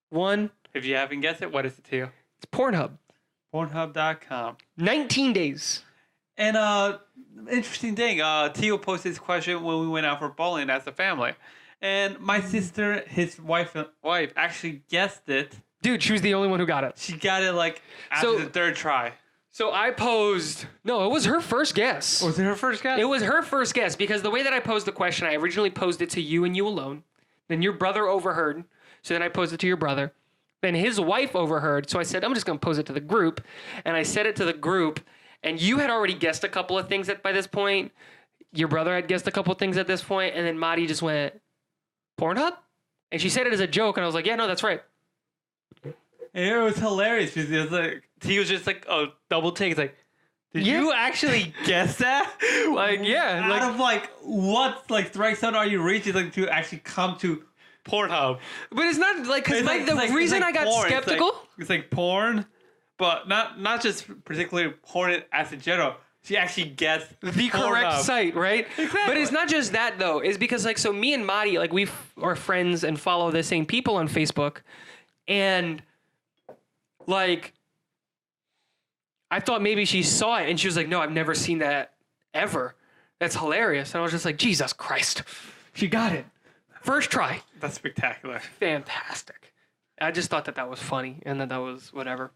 1. If you haven't guessed it, what is it to you? It's Pornhub. Pornhub.com. 19 days. And interesting thing, Tio posted this question when we went out for bowling as a family. And my sister, his wife actually guessed it. Dude, she was the only one who got it. She got it like after the third try. So I posed. No, it was her first guess. Was it her first guess? It was her first guess because the way that I posed the question, I originally posed it to you and you alone. Then your brother overheard. So then I posed it to your brother. Then his wife overheard. So I said, I'm just going to pose it to the group. And I said it to the group. And you had already guessed a couple of things by this point. Your brother had guessed a couple of things at this point. And then Madi just went, Pornhub? And she said it as a joke. And I was like, yeah, no, that's right. And it was hilarious because it was like, he was just like a double take. It's like, did you actually guess that? Like, yeah. Out of like, what like strike zone are you reaching like to actually come to Pornhub? But it's not like, because the reason I got porn. skeptical. It's like porn, but not just particularly porn as in general. She actually gets the correct site, right? Exactly. But it's not just that though. It's because like, so me and Madi, like we are friends and follow the same people on Facebook. And like, I thought maybe she saw it and she was like, no, I've never seen that ever. That's hilarious. And I was just like, Jesus Christ. She got it. First try. That's spectacular. Fantastic. I just thought that was funny and that was whatever.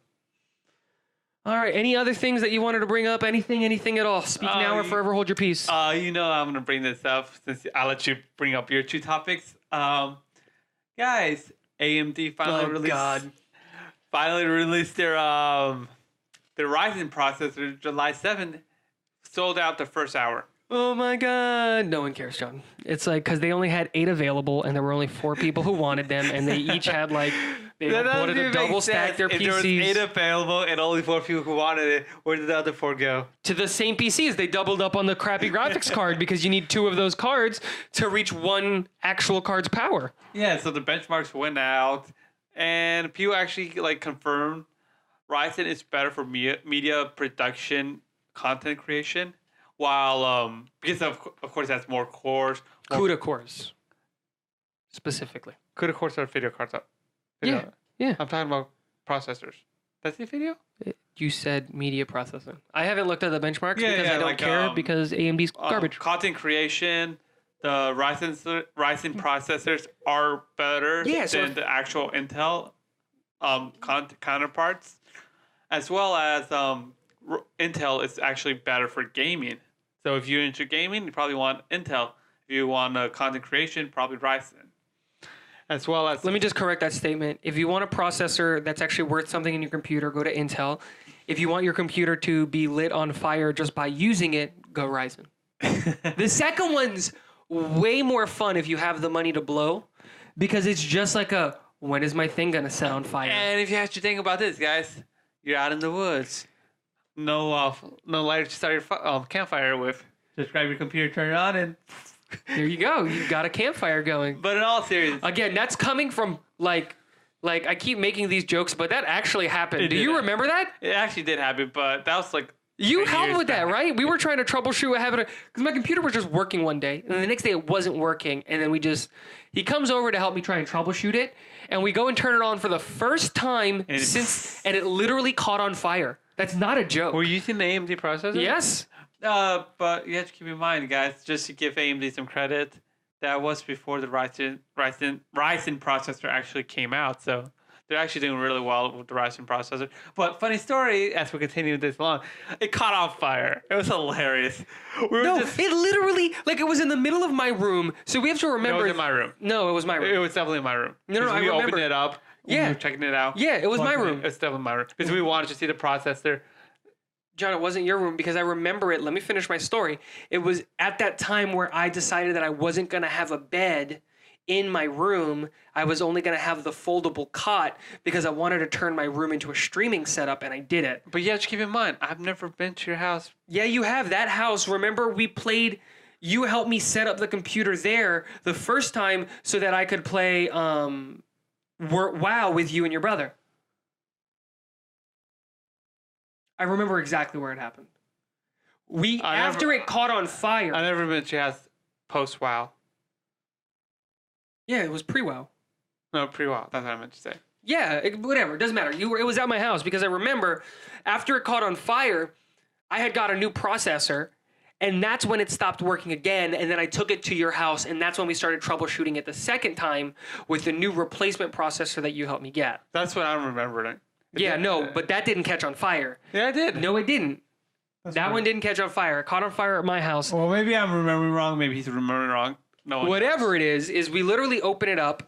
All right. Any other things that you wanted to bring up? Anything at all? Speak now or forever hold your peace. I'm going to bring this up since I'll let you bring up your two topics. Guys, AMD finally released their Ryzen processor July 7th. Sold out the first hour. Oh my God. No one cares, John. It's like, because they only had 8 available and there were only 4 people who wanted them and they each had like, they wanted to double stack their PCs. If there was 8 available and only 4 people who wanted it, where did the other 4 go? To the same PCs. They doubled up on the crappy graphics card because you need 2 of those cards to reach one actual card's power. Yeah, so the benchmarks went out and people actually like confirmed Ryzen is better for media production, content creation. While, because of course, that's more cores. CUDA cores. Specifically. CUDA cores are video cards. Yeah. I'm talking about processors. That's the video? You said media processing. I haven't looked at the benchmarks because I don't like, care because AMD's garbage. Content creation, the Ryzen processors are better than the actual Intel counterparts, as well as Intel is actually better for gaming. So if you're into gaming, you probably want Intel. If you want content creation, probably Ryzen. As well as... Let me just correct that statement. If you want a processor that's actually worth something in your computer, go to Intel. If you want your computer to be lit on fire just by using it, go Ryzen. The second one's way more fun if you have the money to blow because it's just like a, when is my thing going to set on fire? And if you have to think about this, guys, you're out in the woods. No lighter to start your campfire with. Just grab your computer, turn it on, and there you go. You got a campfire going. But in all seriousness, again, that's coming from like I keep making these jokes, but that actually happened. Do you remember that? It actually did happen, but that was like you helped with that, right? We were trying to troubleshoot what happened because my computer was just working one day, and the next day it wasn't working, and then he comes over to help me try and troubleshoot it, and we go and turn it on for the first time and it literally caught on fire. That's not a joke. Were you using the AMD processor? Yes. But you have to keep in mind, guys, just to give AMD some credit, that was before the Ryzen processor actually came out. So they're actually doing really well with the Ryzen processor. But funny story, as we continue this along, it caught on fire. It was hilarious. It literally, like it was in the middle of my room. So we have to remember. No, it was in my room. No, it was my room. It was definitely in my room. No, I we remember. Opened it up. We were checking it out. Yeah, it was my room. It's definitely my room. Because we wanted to see the processor. John, it wasn't your room because I remember it. Let me finish my story. It was at that time where I decided that I wasn't going to have a bed in my room. I was only going to have the foldable cot because I wanted to turn my room into a streaming setup, and I did it. But you have to keep in mind, I've never been to your house. Yeah, you have. That house, remember we played... You helped me set up the computer there the first time so that I could play WoW with you and your brother. I remember exactly where it happened. After it caught on fire. I never been to your house post-WoW. Yeah, it was pre-WoW. No, pre-WoW. That's what I meant to say. Yeah, whatever. It doesn't matter. It was at my house because I remember after it caught on fire, I had got a new processor, and that's when it stopped working again, and then I took it to your house, and that's when we started troubleshooting it the second time with the new replacement processor that you helped me get. That's what I'm remembering. Yeah, no, but that didn't catch on fire. Yeah, I did. No, it didn't. That one didn't catch on fire. It caught on fire at my house. Well, maybe I'm remembering wrong. Maybe he's remembering wrong. No one Whatever it is we literally open it up.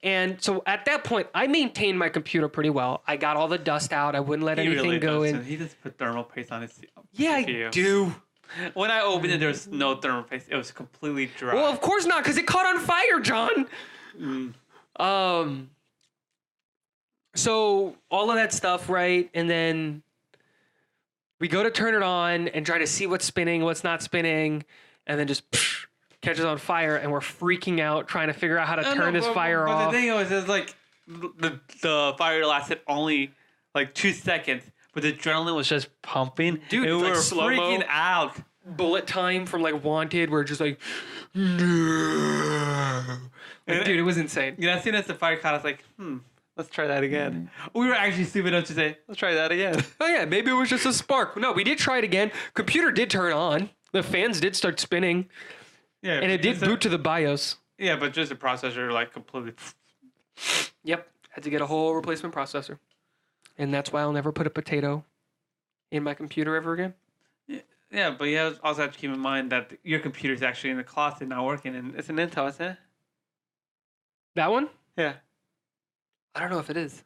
And so at that point, I maintained my computer pretty well. I got all the dust out. I wouldn't let anything go in. He just put thermal paste on his Yeah, CPU. I do. When I opened it, there was no thermal paste. It was completely dry. Well, of course not, because it caught on fire, John. So all of that stuff, right? And then we go to turn it on and try to see what's spinning, what's not spinning, and then just catches on fire, and we're freaking out trying to figure out how to turn this fire off. But the thing was, like the fire lasted only like 2 seconds, but the adrenaline was just pumping. Dude, and we like were slow-mo. freaking out. Bullet time from like Wanted, where just like, no. Like, dude, it was insane. You know, as soon as the fire caught, I was like, let's try that again. We were actually stupid enough to say, let's try that again. Oh yeah, maybe it was just a spark. No, we did try it again. Computer did turn on. The fans did start spinning. Yeah, And it did boot to the BIOS. Yeah, but just the processor, like, completely. Yep. Had to get a whole replacement processor. And that's why I'll never put a potato in my computer ever again. Yeah, but you also have to keep in mind that your computer is actually in the closet, not working, and it's an Intel, isn't it? That one? Yeah. I don't know if it is.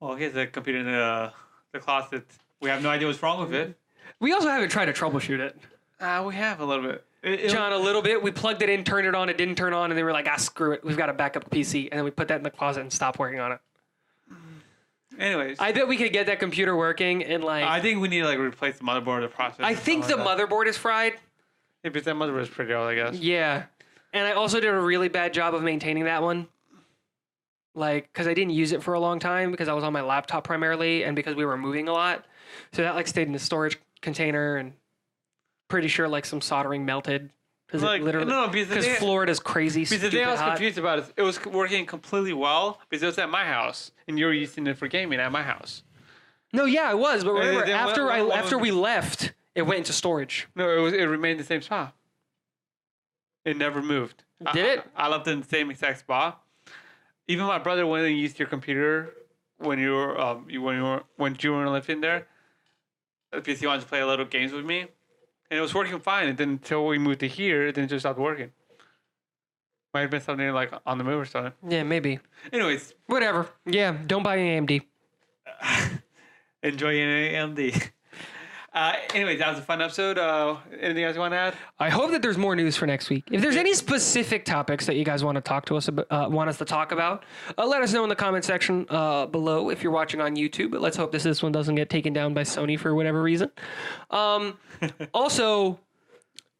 Well, here's the computer in the closet. We have no idea what's wrong with it. We also haven't tried to troubleshoot it. We have a little bit. John, a little bit. We plugged it in, turned it on, it didn't turn on, and then we were like, screw it. We've got a backup PC. And then we put that in the closet and stopped working on it. Anyways. I bet we could get that computer working in like... I think we need to like replace the motherboard or the processor. I think the motherboard is fried. Yeah, but that motherboard is pretty old, I guess. Yeah. And I also did a really bad job of maintaining that one. Like, because I didn't use it for a long time because I was on my laptop primarily and because we were moving a lot. So that like stayed in the storage container and pretty sure like some soldering melted. Because like, it literally... Because Florida's crazy, because stupid the thing I was hot. confused about is it was working completely well because it was at my house and you were using it for gaming at my house. No, yeah, I was. But remember, then after we left, it went into storage. No, it remained the same spot. It never moved. Did it? I left it in the same exact spot. Even my brother went and used your computer when you were living there because he wanted to play a little games with me, and it was working fine. And then until we moved to here, then it just stopped working. Might have been something like on the move or something. Yeah, maybe. Anyways, Whatever. Yeah, don't buy an AMD. enjoy your AMD. Anyways, that was a fun episode. Anything else you want to add? I hope that there's more news for next week. If there's any specific topics that you guys want to talk to us about, want us to talk about, let us know in the comment section below if you're watching on YouTube. But let's hope this one doesn't get taken down by Sony for whatever reason. Also,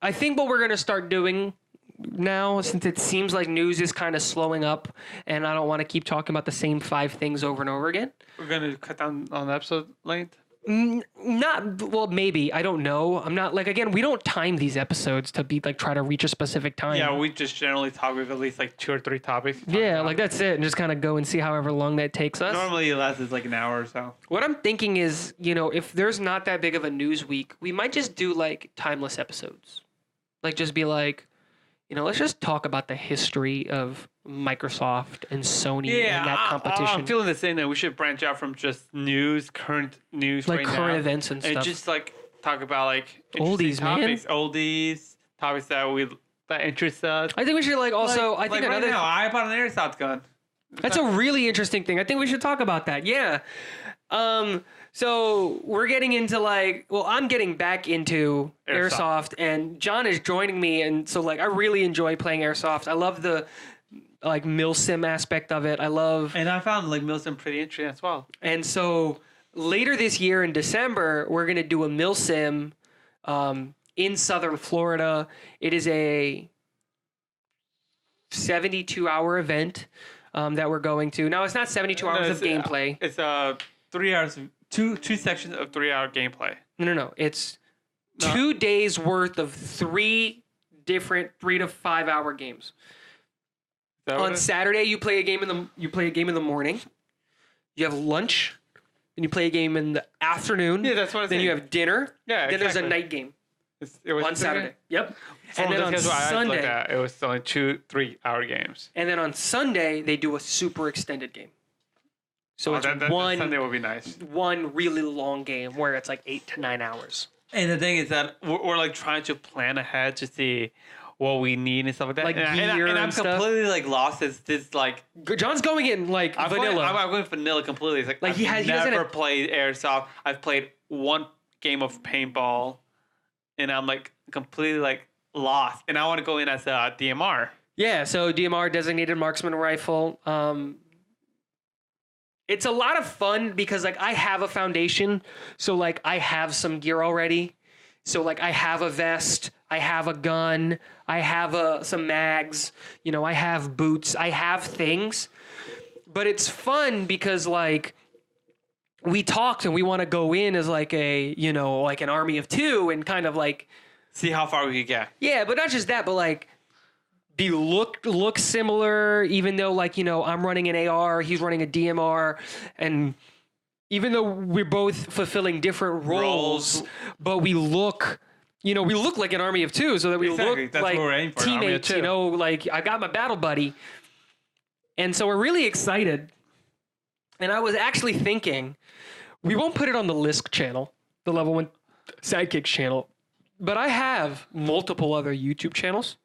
I think what we're going to start doing now, since it seems like news is kind of slowing up and I don't want to keep talking about the same 5 things over and over again. We're going to cut down on the episode length. Not well, maybe, I don't know. I'm not like, again, we don't time these episodes to be like try to reach a specific time. Yeah, we just generally talk with at least like 2 or 3 topics. Yeah, like that's it, and just kind of go and see however long that takes us. Normally it lasts like an hour or so. What I'm thinking is, if there's not that big of a news week, we might just do like timeless episodes. Like just be like, let's just talk about the history of Microsoft and Sony and that competition. I'm feeling the same that we should branch out from just current news, like right current now, events and stuff. and just like talk about like Oldies, topics, topics that interest us. I think we should also. I think right another. now, I bought an airsoft gun. That's a really interesting thing. I think we should talk about that. Yeah. So we're getting into I'm getting back into airsoft, and John is joining me, and so I really enjoy playing airsoft. I love the milsim aspect of it. And I found milsim pretty interesting as well. And so later this year in December, we're gonna do a milsim in Southern Florida. It is a 72-hour event that we're going to. Now it's not 72 hours of gameplay. It's 3 hours. Two sections of 3-hour gameplay. No. It's 2 days worth of 3 different 3 to 5 hour games. On Saturday, you play a game in the morning. You have lunch, then you play a game in the afternoon. Yeah, that's what I'm saying. Then you have dinner. Yeah, Then there's a exactly. night game It was on Saturday. Yep. And then on Sunday, it was only 2 3-hour games. and then on Sunday they do a super extended game. So it's that Sunday would be nice. one really long game where it's like 8 to 9 hours. And the thing is that we're like trying to plan ahead to see what we need and stuff like that. Like and gear I'm and stuff. completely like lost. It's this like John's going in like vanilla. I'm going vanilla completely. It's like He I've doesn't never have- played airsoft. I've played one game of paintball, and I'm like completely like lost. And I want to go in as a DMR. Yeah, so DMR, designated marksman rifle. It's a lot of fun because like I have a foundation, so like I have some gear already. So like I have a vest, I have a gun, I have some mags, I have boots, I have things. But it's fun because like we talked and we want to go in as like like an army of two and kind of like see how far we could get. Yeah, but not just that, but like be look similar, even though like, I'm running an AR, he's running a DMR, and even though we're both fulfilling different roles. But we look like an army of two, so that we Exactly. look That's like what we're aiming for, an army of teammates, two. like I got my battle buddy. And so we're really excited. And I was actually thinking, we won't put it on the Lisk channel, the Level 1 Sidekicks channel, but I have multiple other YouTube channels.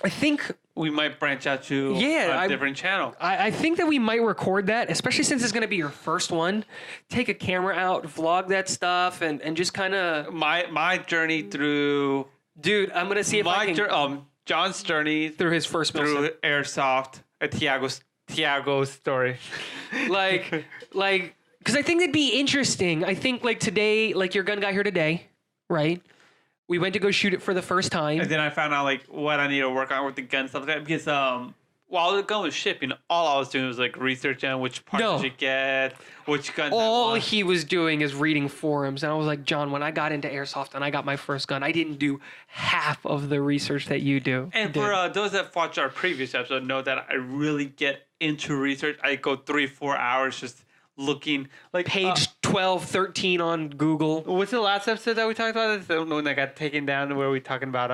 I think We might branch out to a different channel. I think that we might record that, especially since it's going to be your first one. Take a camera out, vlog that stuff, and just kind of... My journey through... Dude, I'm going to see if I can... John's journey through his first through airsoft, Tiago's story. like, because I think it'd be interesting. I think like today, like your gun got here today, right? We went to go shoot it for the first time. And then I found out like what I need to work on with the gun and stuff like that. Because while the gun was shipping, all I was doing was like research on which parts I should get, which gun. All he was doing is reading forums. And I was like, John, when I got into airsoft and I got my first gun, I didn't do half of the research that you do. And for those that watched our previous episode know that I really get into research. I go 3-4 hours just looking like page 12, 13 on Google. What's the last episode that we talked about? It's the one that got taken down where we talking about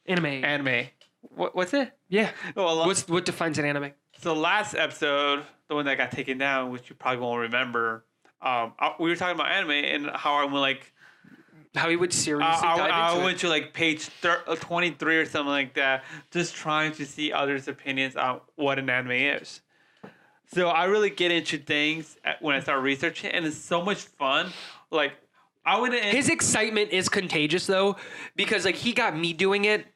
anime. What's it? Yeah. Well, what defines an anime? So last episode, the one that got taken down, which you probably won't remember, we were talking about anime and how I went like how he would seriously dive into I went to like page 23 or something like that, just trying to see others' opinions on what an anime is. So I really get into things when I start researching, and it's so much fun. Like I went in. His excitement is contagious though, because like he got me doing it.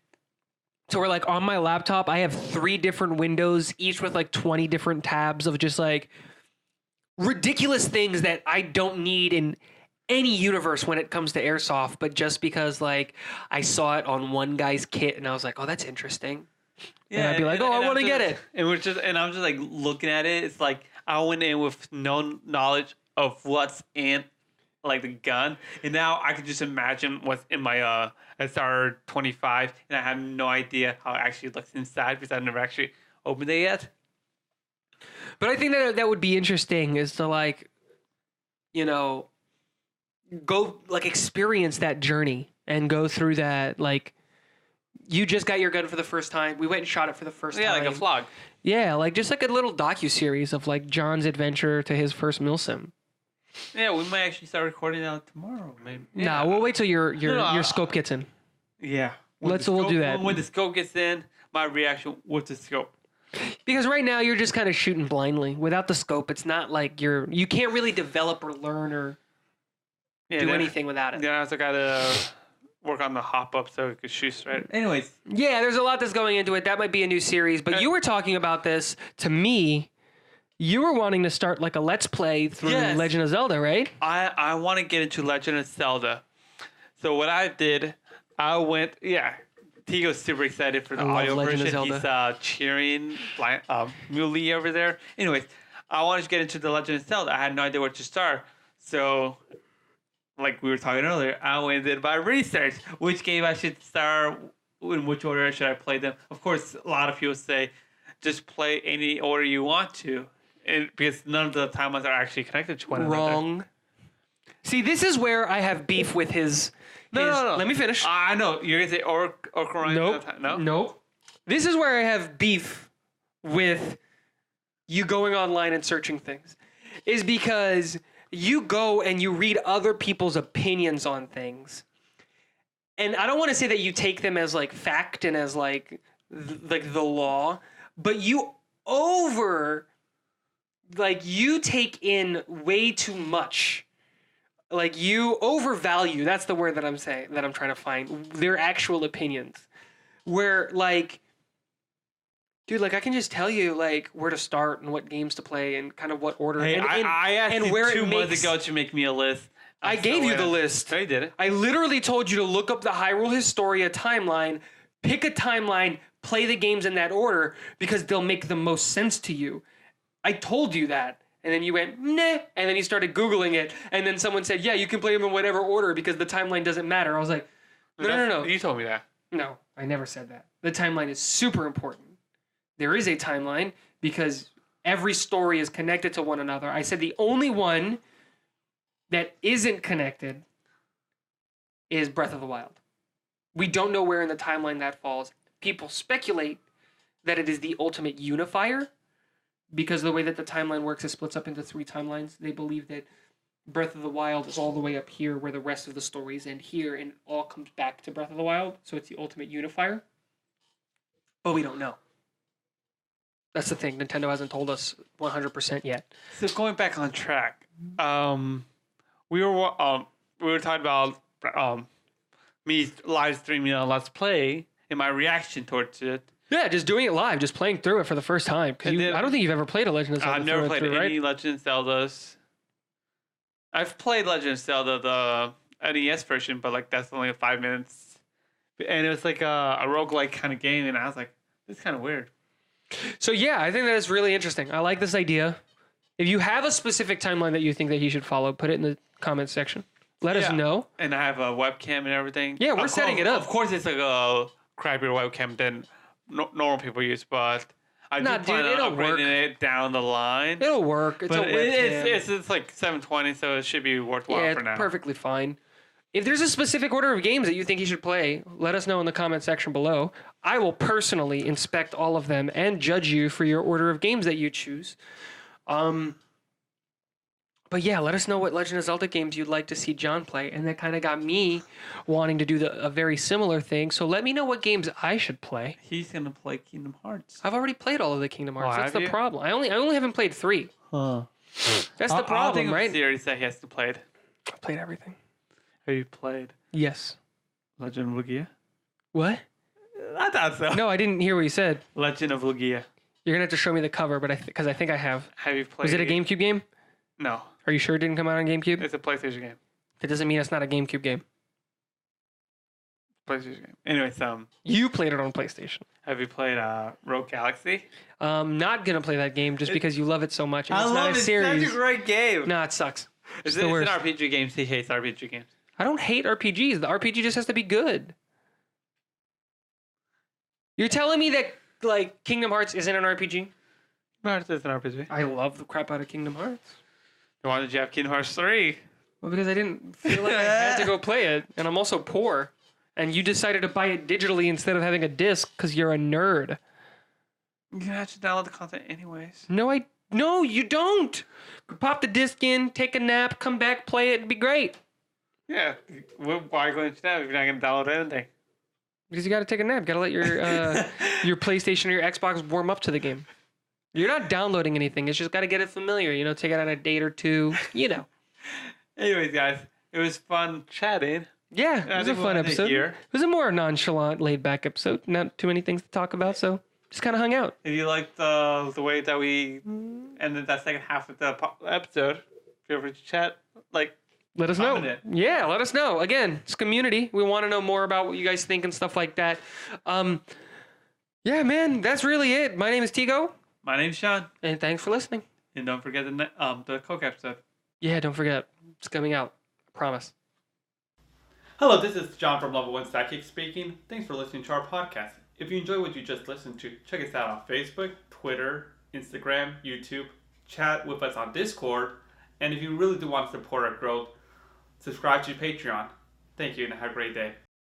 So we're like on my laptop, I have 3 different windows, each with like 20 different tabs of just like ridiculous things that I don't need in any universe when it comes to airsoft, but just because like I saw it on one guy's kit and I was like, oh, that's interesting. Yeah, and I'd be like, I want to get it. And I'm just like looking at it. It's like I went in with no knowledge of what's in like the gun, and now I can just imagine what's in my SR25, and I have no idea how it actually looks inside because I've never actually opened it yet. But I think that would be interesting is to like, go like experience that journey and go through that like. You just got your gun for the first time. We went and shot it for the first time. Yeah, like a vlog. Yeah, like just like a little docuseries of like John's adventure to his first milsim. Yeah, we might actually start recording that tomorrow, maybe. Nah, we'll wait till your scope gets in. Yeah. We'll do that. When the scope gets in, my reaction with the scope. Because right now you're just kind of shooting blindly. Without the scope, it's not like you can't really develop or learn or do anything without it. Then I also gotta work on the hop up so it could shoot straight. Anyways. Yeah, there's a lot that's going into it. That might be a new series. But you were talking about this to me. You were wanting to start like a Let's Play through Legend of Zelda, right? I want to get into Legend of Zelda. So what I did, I went, Tigo's super excited for the audio version. He's cheering Muley over there. Anyways, I wanted to get into the Legend of Zelda. I had no idea where to start. So like we were talking earlier, I went and did my research. Which game I should start, in which order should I play them? Of course, a lot of people say, just play any order you want to. Because none of the timelines are actually connected to one another. Wrong. See, this is where I have beef with his... No. Let me finish. I know. You're going to say Ocarina. Nope. Nope. This is where I have beef with you going online and searching things is because you go and you read other people's opinions on things. And I don't want to say that you take them as like fact and as like the law, but you take in way too much. Like you overvalue, that's the word that I'm saying, that I'm trying to find, their actual opinions. Where like, dude, like I can just tell you like where to start and what games to play and kind of what order. Hey, I asked and you where 2 it months makes, ago to make me a list. I gave you the list. No, you did it. I literally told you to look up the Hyrule Historia timeline, pick a timeline, play the games in that order because they'll make the most sense to you. I told you that. And then you went, nah. And then you started Googling it. And then someone said, yeah, you can play them in whatever order because the timeline doesn't matter. I was like, no. You told me that. No, I never said that. The timeline is super important. There is a timeline because every story is connected to one another. I said the only one that isn't connected is Breath of the Wild. We don't know where in the timeline that falls. People speculate that it is the ultimate unifier because the way that the timeline works, it splits up into 3 timelines. They believe that Breath of the Wild is all the way up here where the rest of the stories end here and it all comes back to Breath of the Wild. So it's the ultimate unifier. But we don't know. That's the thing. Nintendo hasn't told us 100% yet. So going back on track, we were talking about me live streaming a Let's Play and my reaction towards it. Yeah, just doing it live, just playing through it for the first time. Because I don't think you've ever played a Legend of Zelda. I've never played any right? Legend of Zeldas. I've played Legend of Zelda, the NES version, but like that's only 5 minutes. And it was like a roguelike kind of game, and I was like, this is kind of weird. So yeah, I think that is really interesting. I like this idea. If you have a specific timeline that you think that he should follow, put it in the comments section. Let us know. And I have a webcam and everything. Yeah, we're setting it up. Of course, it's like a crappier webcam than normal people use, but I do plan on upgrading it down the line. It'll work. It's but a webcam. It's like 720, so it should be worthwhile for now. Yeah, perfectly fine. If there's a specific order of games that you think you should play, let us know in the comment section below. I will personally inspect all of them and judge you for your order of games that you choose. But yeah, let us know what Legend of Zelda games you'd like to see John play. And that kind of got me wanting to do a very similar thing. So let me know what games I should play. He's going to play Kingdom Hearts. I've already played all of the Kingdom Hearts. That's the problem. I only haven't played 3. Huh. That's the problem, right? Series that he has to play. I've played everything. Have you played? Yes. Legend of Lugia? What? I thought so. No, I didn't hear what you said. Legend of Lugia. You're going to have to show me the cover, but because I think I have. Have you played? Was it a GameCube game? No. Are you sure it didn't come out on GameCube? It's a PlayStation game. That doesn't mean it's not a GameCube game. PlayStation game. Anyways, you played it on PlayStation. Have you played Rogue Galaxy? Not gonna play that game just because you love it so much. And it's not a it. series. It's such a great game. No, it sucks. It's an RPG game. He hates RPG games. I don't hate RPGs. The RPG just has to be good. You're telling me that like Kingdom Hearts isn't an RPG? No, it's an RPG. I love the crap out of Kingdom Hearts. Why did you have Kingdom Hearts 3? Well, because I didn't feel like I had to go play it, and I'm also poor. And you decided to buy it digitally instead of having a disc because you're a nerd. You have to download the content anyways. No, you don't. Pop the disc in, take a nap, come back, play it, it'd be great. Yeah. Why are you going to nap if you're not going to download anything? Because you got to take a nap. Got to let your PlayStation or your Xbox warm up to the game. You're not downloading anything. It's just got to get it familiar. Take it on a date or two. Anyways, guys, it was fun chatting. Yeah, it was a fun episode. It was a more nonchalant, laid-back episode. Not too many things to talk about, so just kind of hung out. If you liked the way that we ended that second half of the episode, feel free to chat. Let us know. Yeah, let us know. Again, it's community. We want to know more about what you guys think and stuff like that. Yeah, man, that's really it. My name is Tigo. My name's Sean. And thanks for listening. And don't forget the Coke episode. Yeah, don't forget. It's coming out. I promise. Hello, this is John from Level 1 Sidekicks speaking. Thanks for listening to our podcast. If you enjoy what you just listened to, check us out on Facebook, Twitter, Instagram, YouTube. Chat with us on Discord. And if you really do want to support our growth, subscribe to Patreon. Thank you and have a great day.